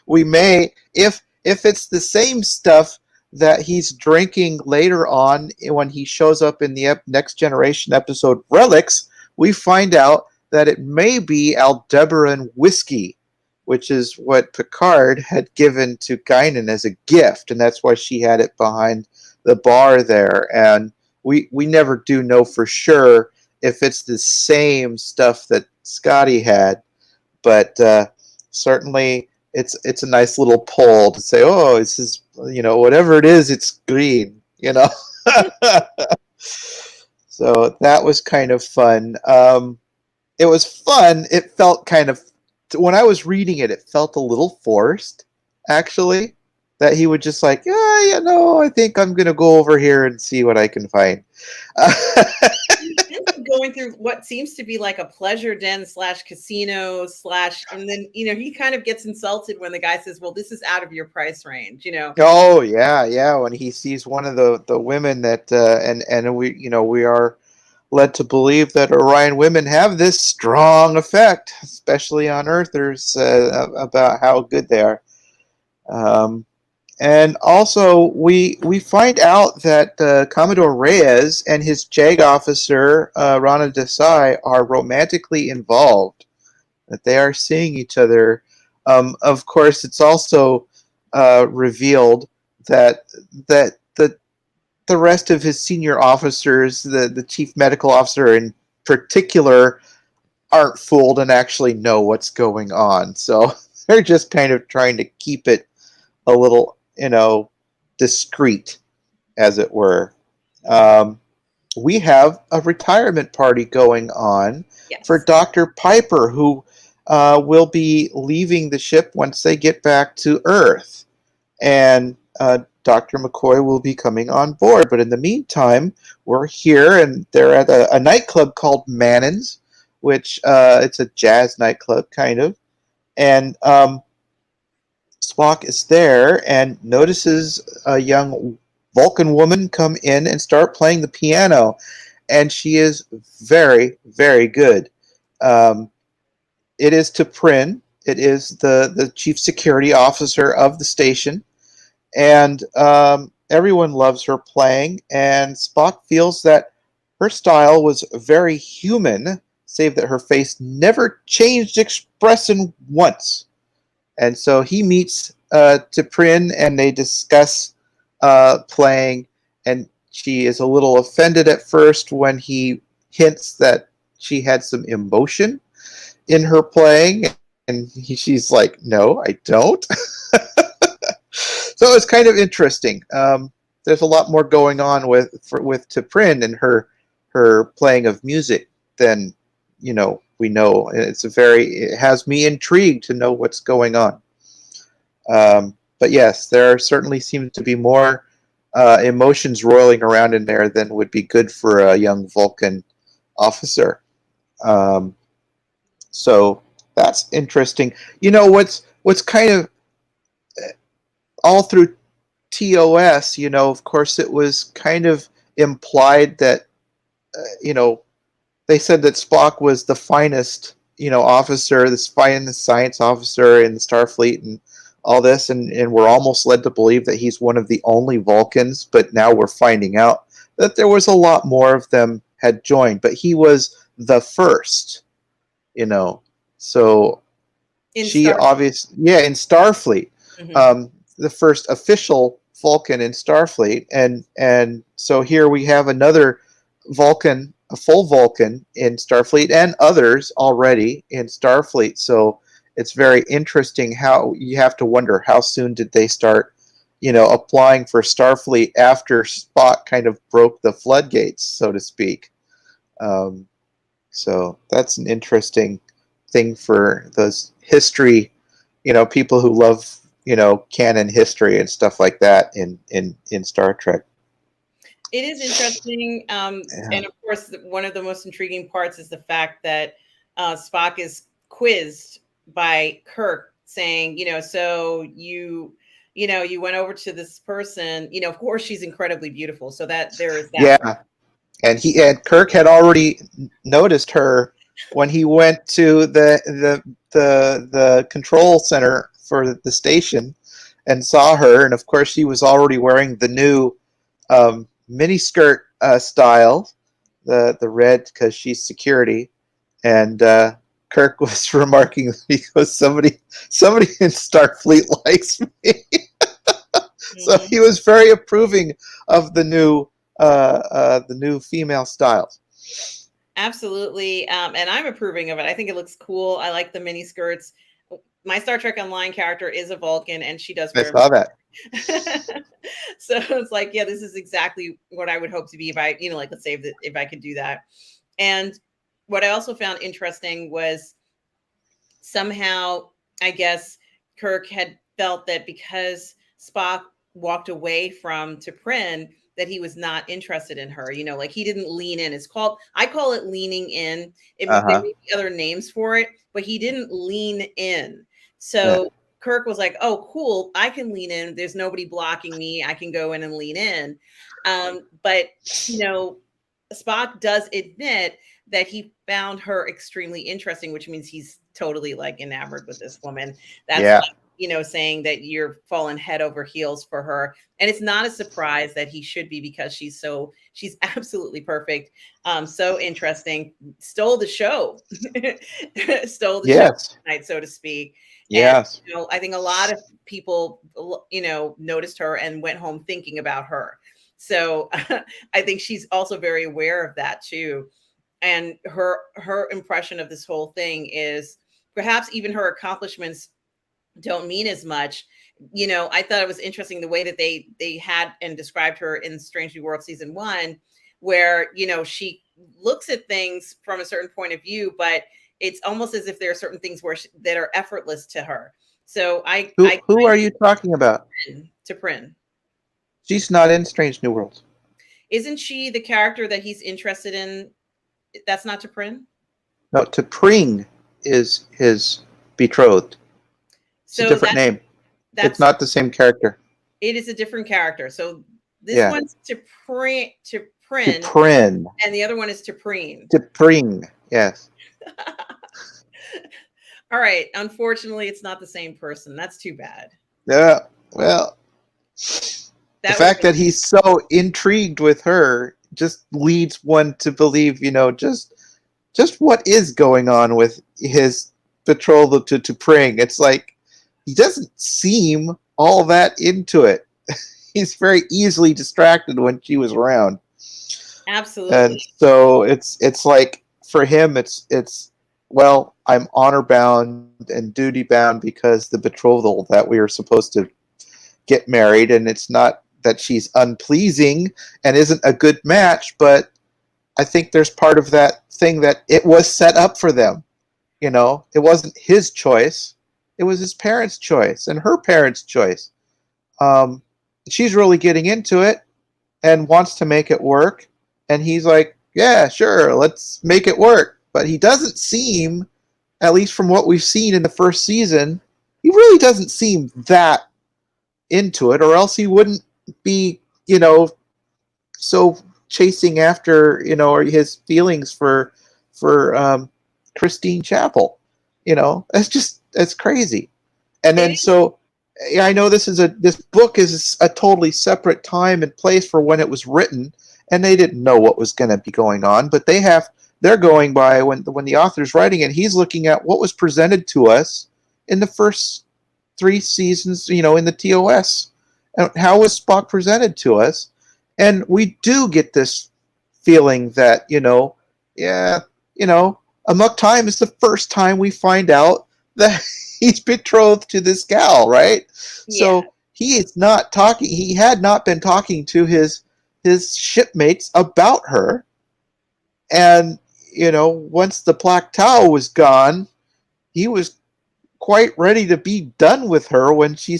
B: we may, if it's the same stuff that he's drinking later on when he shows up in the Next Generation episode Relics, we find out that it may be Aldebaran whiskey, which is what Picard had given to Guinan as a gift, and that's why she had it behind the bar there. And we never do know for sure if it's the same stuff that Scotty had, but certainly it's a nice little pull to say, oh, this is, whatever it is, it's green, So that was kind of fun. It was fun. It felt kind of, when I was reading it, it felt a little forced, actually, that he would just like, I think I'm going to go over here and see what I can find.
A: Going through what seems to be like a pleasure den / casino / and then he kind of gets insulted when the guy says, well, this is out of your price range.
B: Oh yeah, when he sees one of the women that and we are led to believe that Orion women have this strong effect, especially on Earthers, about how good they are. And also, we find out that Commodore Reyes and his JAG officer, Rana Desai, are romantically involved, that they are seeing each other. Of course, it's also revealed that the rest of his senior officers, the chief medical officer in particular, aren't fooled and actually know what's going on. So they're just kind of trying to keep it a little, discreet. as it were. Um, we have a retirement party going on for
A: Yes.
B: Dr. Piper, who will be leaving the ship once they get back to Earth. And Dr. McCoy will be coming on board. But in the meantime, we're here, and they're at a nightclub called Mannon's, which it's a jazz nightclub, kind of. And Spock is there and notices a young Vulcan woman come in and start playing the piano. And she is very, very good. Um, it is T'Pring. It is the chief security officer of the station. And everyone loves her playing. And Spock feels that her style was very human, save that her face never changed expression once. And so he meets T'Pring and they discuss playing. And she is a little offended at first when he hints that she had some emotion in her playing. And she's like, no, I don't. So it's kind of interesting. There's a lot more going on with T'Pring and her playing of music than we know. It has me intrigued to know what's going on. But yes, there certainly seems to be more emotions roiling around in there than would be good for a young Vulcan officer. So that's interesting. What's kind of all through TOS, of course, it was kind of implied that, they said that Spock was the finest, officer, the finest science officer in the Starfleet and all this, and we're almost led to believe that he's one of the only Vulcans, but now we're finding out that there was a lot more of them had joined, but he was the first, so
A: In
B: she
A: Star.
B: obviously, yeah, in Starfleet.
A: Mm-hmm.
B: The first official Vulcan in Starfleet, and so here we have another Vulcan, a full Vulcan in Starfleet, and others already in Starfleet. So it's very interesting how you have to wonder how soon did they start, applying for Starfleet after Spock kind of broke the floodgates, so to speak. So that's an interesting thing for those history, people who love canon history and stuff like that in Star Trek.
A: It is interesting.
B: Yeah.
A: And of course, one of the most intriguing parts is the fact that Spock is quizzed by Kirk saying, so you went over to this person, of course she's incredibly beautiful. So that there is that.
B: Yeah, and Kirk had already noticed her when he went to the control center for the station and saw her, and of course she was already wearing the new miniskirt style, the red, because she's security, and Kirk was remarking because somebody in Starfleet likes me. So
A: Mhm.
B: he was very approving of the new female styles.
A: Absolutely. And I'm approving of it. I think it looks cool. I like the mini skirts. My Star Trek Online character is a Vulcan and she does
B: I
A: wear.
B: saw that.
A: So it's like, yeah, this is exactly what I would hope to be if I, like, let's say if I could do that. And what I also found interesting was somehow, I guess Kirk had felt that because Spock walked away from T'Pring, that he was not interested in her. Like he didn't lean in. I call it leaning in. There
B: Uh-huh.
A: may be other names for it, but he didn't lean in.
B: Yeah.
A: So Kirk was like, "Oh, cool! I can lean in. There's nobody blocking me. I can go in and lean in." But Spock does admit that he found her extremely interesting, which means he's totally like enamored with this woman. That's
B: Yeah.
A: like, saying that you're falling head over heels for her. And it's not a surprise that he should be because she's absolutely perfect. So interesting. Stole the show. Stole the show
B: Yes.
A: tonight, so to speak. And
B: Yes.
A: I think a lot of people, noticed her and went home thinking about her. So I think she's also very aware of that too. And her impression of this whole thing is perhaps even her accomplishments don't mean as much. I thought it was interesting the way that they had and described her in Strange New World season 1, where she looks at things from a certain point of view, but it's almost as if there are certain things that are effortless to her. So
B: Who are you talking about?
A: to Prin.
B: She's not in Strange New Worlds.
A: Isn't she the character that he's interested in? That's not to Prin?
B: No, T'Pring is his betrothed. It's
A: So
B: a different name.
A: That's
B: it's not the same character.
A: It is a different character. So this one's to Prin, and the other one is
B: T'Pring, yes.
A: All right. Unfortunately, it's not the same person. That's too bad.
B: Yeah. Well, the fact that he's so intrigued with her just leads one to believe, just what is going on with his betrothal to T'Pring. It's like he doesn't seem all that into it. He's very easily distracted when she was around.
A: Absolutely.
B: And so it's like for him it's well, I'm honor bound and duty bound because the betrothal that we are supposed to get married, and it's not that she's unpleasing and isn't a good match, but I think there's part of that thing that it was set up for them. It wasn't his choice. It was his parents' choice and her parents' choice. She's really getting into it and wants to make it work. And he's like, yeah, sure, let's make it work. But he doesn't seem, at least from what we've seen in the first season, he really doesn't seem that into it, or else he wouldn't be, so chasing after, or his feelings for Christine Chapel. It's crazy. And then so I know this book is a totally separate time and place for when it was written, and they didn't know what was going to be going on, but they're going by when the author's writing it, he's looking at what was presented to us in the first 3 seasons, in the TOS. And how was Spock presented to us? And we do get this feeling that, Amok Time is the first time we find out that he's betrothed to this gal, right? Yeah. So he is not talking. He had not been talking to his shipmates about her. And, once the Black Tau was gone, he was quite ready to be done with her when he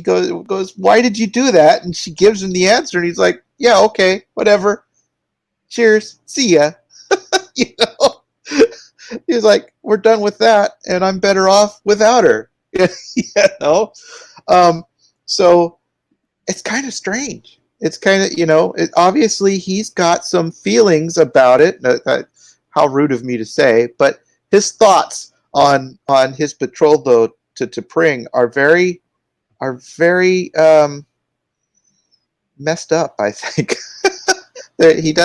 B: goes, why did you do that? And she gives him the answer, and he's like, yeah, okay, whatever. Cheers. See ya. He's like, we're done with that, and I'm better off without her. So it's kind of strange. It's kind of, obviously he's got some feelings about it. How rude of me to say, but his thoughts on his betrothal to T'Pring are very messed up, I think.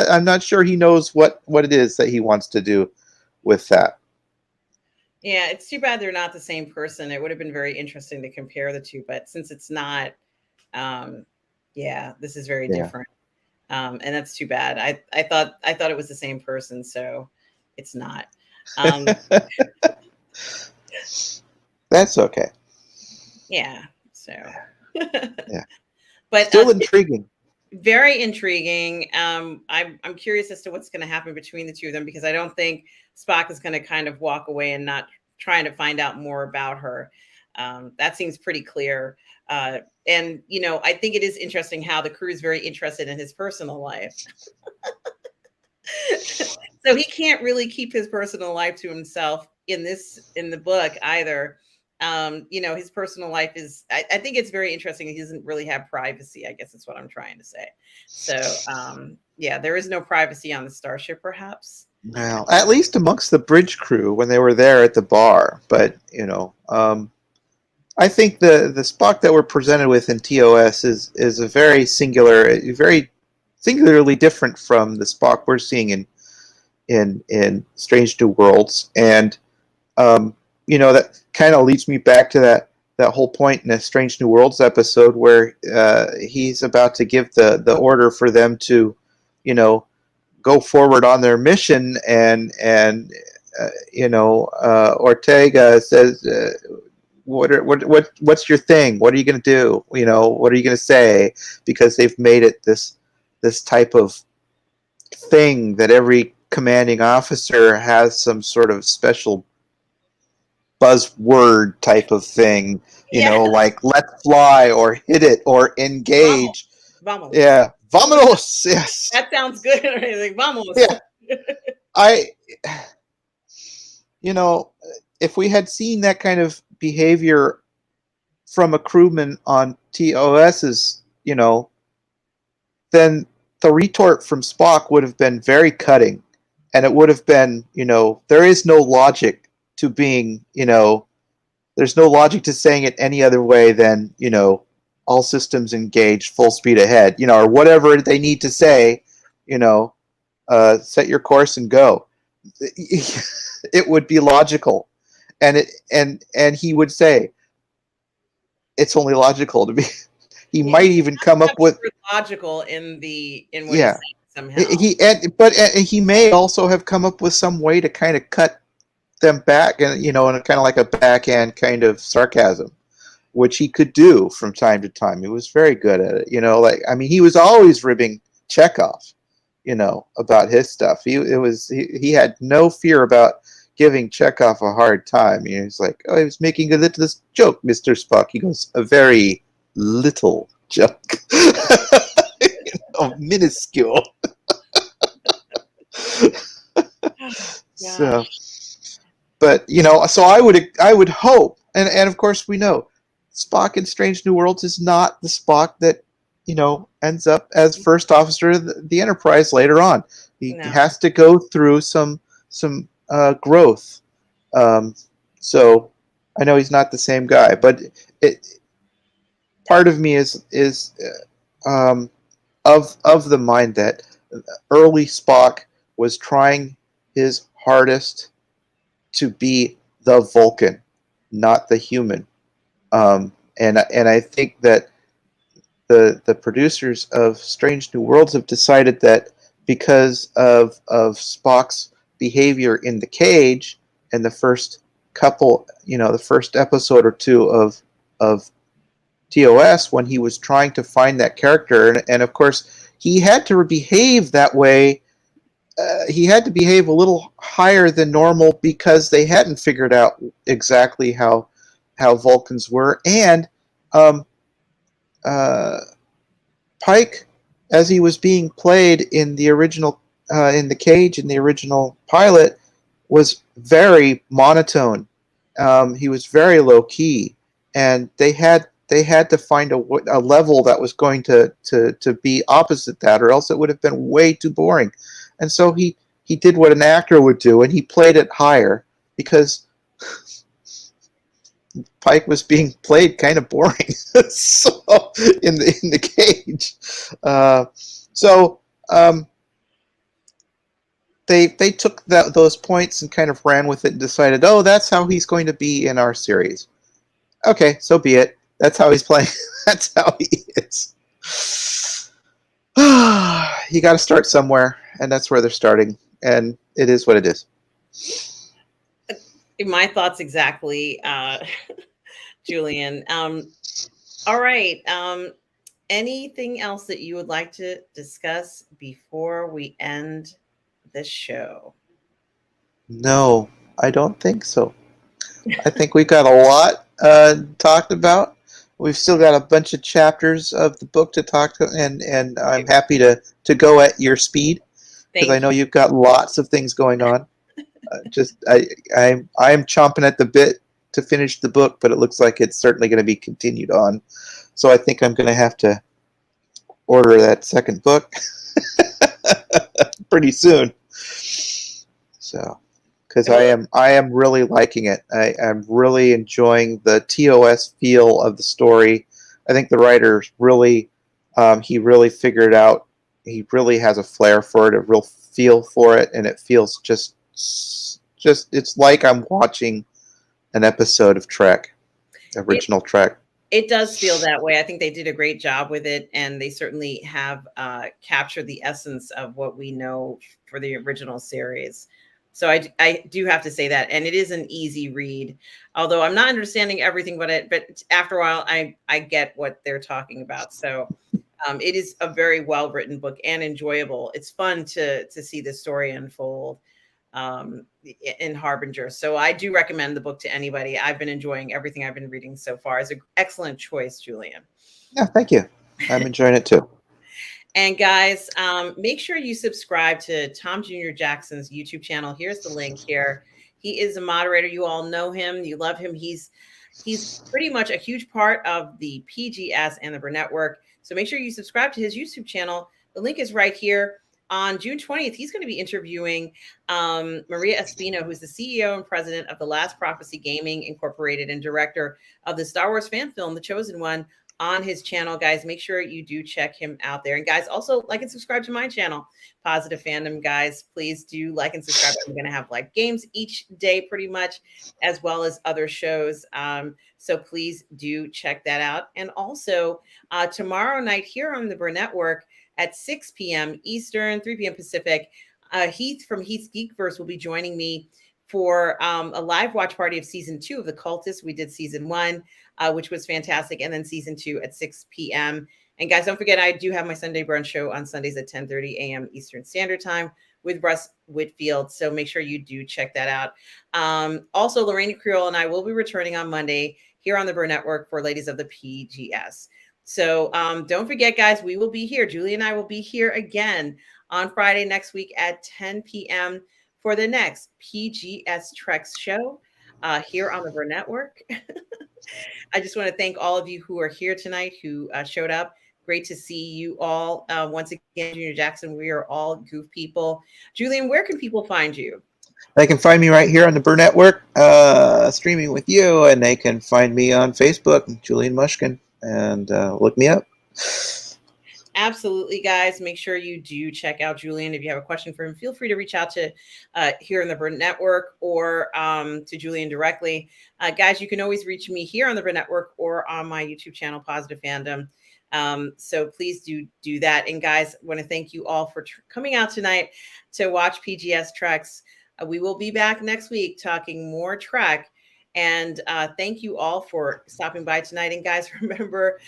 B: I'm not sure he knows what it is that he wants to do with that.
A: Yeah, it's too bad they're not the same person. It would have been very interesting to compare the two, but since it's not, this is very different. And that's too bad. I thought it was the same person, so it's not.
B: That's okay.
A: Yeah. So.
B: Yeah.
A: But
B: still intriguing.
A: Very intriguing. I'm curious as to what's going to happen between the two of them, because I don't think Spock is going to kind of walk away and not trying to find out more about her. That seems pretty clear. And I think it is interesting how the crew is very interested in his personal life. So he can't really keep his personal life to himself in the book either. His personal life is, I think it's very interesting. He doesn't really have privacy, I guess is what I'm trying to say. So, there is no privacy on the starship, perhaps.
B: Well, at least amongst the bridge crew when they were there at the bar. But, I think the Spock that we're presented with in TOS is a very singularly different from the Spock we're seeing in Strange New Worlds. And, that kind of leads me back to that whole point in a Strange New Worlds episode where he's about to give the order for them to, go forward on their mission, and Ortega says, what's your thing? What are you going to do? You know, what are you going to say? Because they've made it this type of thing that every commanding officer has some sort of special buzzword type of thing, you
A: Yeah.
B: know, like let's fly or hit it or
A: Vamos.
B: engage.
A: Vamos.
B: Yeah. Vamonos. Yes.
A: That sounds good. Like, vamos.
B: Yeah. I, you know, if we had seen that kind of behavior from a crewman on TOS's, you know, then the retort from Spock would have been very cutting. And it would have been, you know, there is no logic to being, you know, there's no logic to saying it any other way than, you know, all systems engaged, full speed ahead, you know, or whatever they need to say, you know, set your course and go. It would be logical. And he would say, it's only logical to be. He
A: Yeah,
B: might even come up with
A: logical in what he's
B: yeah.
A: saying somehow.
B: But he may also have come up with some way to kind of cut them back, and you know, in a kind of like a backhand kind of sarcasm, which he could do from time to time. He was very good at it. You know, like I mean, he was always ribbing Chekhov, you know, about his stuff. He had no fear about giving Chekhov a hard time. You know, he's like, oh, he was making a little joke, Mr. Spock. He goes, a very little joke. Oh, minuscule. So, but you know, so I would hope, and of course we know, Spock in Strange New Worlds is not the Spock that you know ends up as first officer of the Enterprise later on. He has to go through some growth. So I know he's not the same guy, but part of me is of the mind that early Spock was trying his hardest to be the Vulcan, not the human. And I think that the producers of Strange New Worlds have decided that because of Spock's behavior in the cage and the first couple, you know, the first episode or two of TOS when he was trying to find that character, and of course he had to behave that way. He had to behave a little higher than normal because they hadn't figured out exactly how Vulcans were, and uh, Pike, as he was being played in the original in the cage in the original pilot, was very monotone. He was very low key, and they had to find a level that was going to be opposite that, or else it would have been way too boring. And so he did what an actor would do, and he played it higher because Pike was being played kind of boring. So in the cage, they took those points and kind of ran with it and decided, oh, that's how he's going to be in our series. Okay, so be it. That's how he's playing. That's how he is. You got to start somewhere, and that's where they're starting, and it is what it is.
A: My thoughts exactly, Julian. All right. Anything else that you would like to discuss before we end this show?
B: No, I don't think so. I think we've got a lot talked about. We've still got a bunch of chapters of the book to talk to, and I'm happy to go at your speed because I know you've got lots of things going on. I'm chomping at the bit to finish the book, but it looks like it's certainly going to be continued on. So I think I'm going to have to order that second book pretty soon. So. Because I am really liking it. I'm really enjoying the TOS feel of the story. I think the writer really, he really figured out. He really has a flair for it, a real feel for it, and it feels just it's like I'm watching an episode of Trek, original Trek.
A: It does feel that way. I think they did a great job with it, and they certainly have captured the essence of what we know for the original series. So I do have to say that, and it is an easy read, although I'm not understanding everything, but after a while I get what they're talking about. So it is a very well written book and enjoyable. It's fun to see the story unfold in Harbinger. So I do recommend the book to anybody. I've been enjoying everything I've been reading so far. It's an excellent choice, Julian.
B: Yeah, thank you. I'm enjoying it too.
A: And guys, make sure you subscribe to Tom Jr. Jackson's YouTube channel. Here's the link here. He is a moderator. You all know him. You love him. He's pretty much a huge part of the PGS and the Burnettwork. So make sure you subscribe to his YouTube channel. The link is right here. On June 20th, he's going to be interviewing Maria Espino, who's the CEO and president of The Last Prophecy Gaming Incorporated and director of the Star Wars fan film, The Chosen One, on his channel. Guys, make sure you do check him out there. And guys, also like and subscribe to my channel, Positive Fandom. Guys, please do like and subscribe. I'm going to have like games each day pretty much, as well as other shows. So please do check that out. And also tomorrow night here on the Burnettwork at 6 p.m. Eastern, 3 p.m. Pacific, Heath from Heath's Geekverse will be joining me for a live watch party of season 2 of The Cultist. We did season 1, which was fantastic, and then season 2 at 6 p.m. And guys, don't forget, I do have my Sunday brunch show on Sundays at 10:30 a.m. Eastern Standard Time with Russ Whitfield. So make sure you do check that out. Also, Lorraine Creole and I will be returning on Monday here on the Burnettwork for Ladies of the PGS. So don't forget, guys, we will be here. Julie and I will be here again on Friday next week at 10 p.m. for the next PGS Treks show here on the Burnettwork. I just want to thank all of you who are here tonight, who showed up. Great to see you all. Once again, Junior Jackson, we are all goof people. Julian, where can people find you?
B: They can find me right here on the Burnettwork, streaming with you, and they can find me on Facebook, Julian Mushkin, and look me up.
A: Absolutely, guys. Make sure you do check out Julian. If you have a question for him, feel free to reach out to here in the Burnettwork or to Julian directly. Guys, you can always reach me here on the Burnettwork or on my YouTube channel, Positive Fandom. So please do that. And guys, I want to thank you all for coming out tonight to watch PGS Treks. We will be back next week talking more Trek. And thank you all for stopping by tonight. And guys, remember,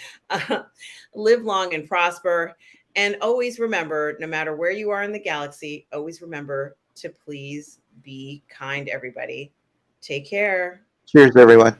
A: live long and prosper. And always remember, no matter where you are in the galaxy, always remember to please be kind, everybody. Take care.
B: Cheers, everyone.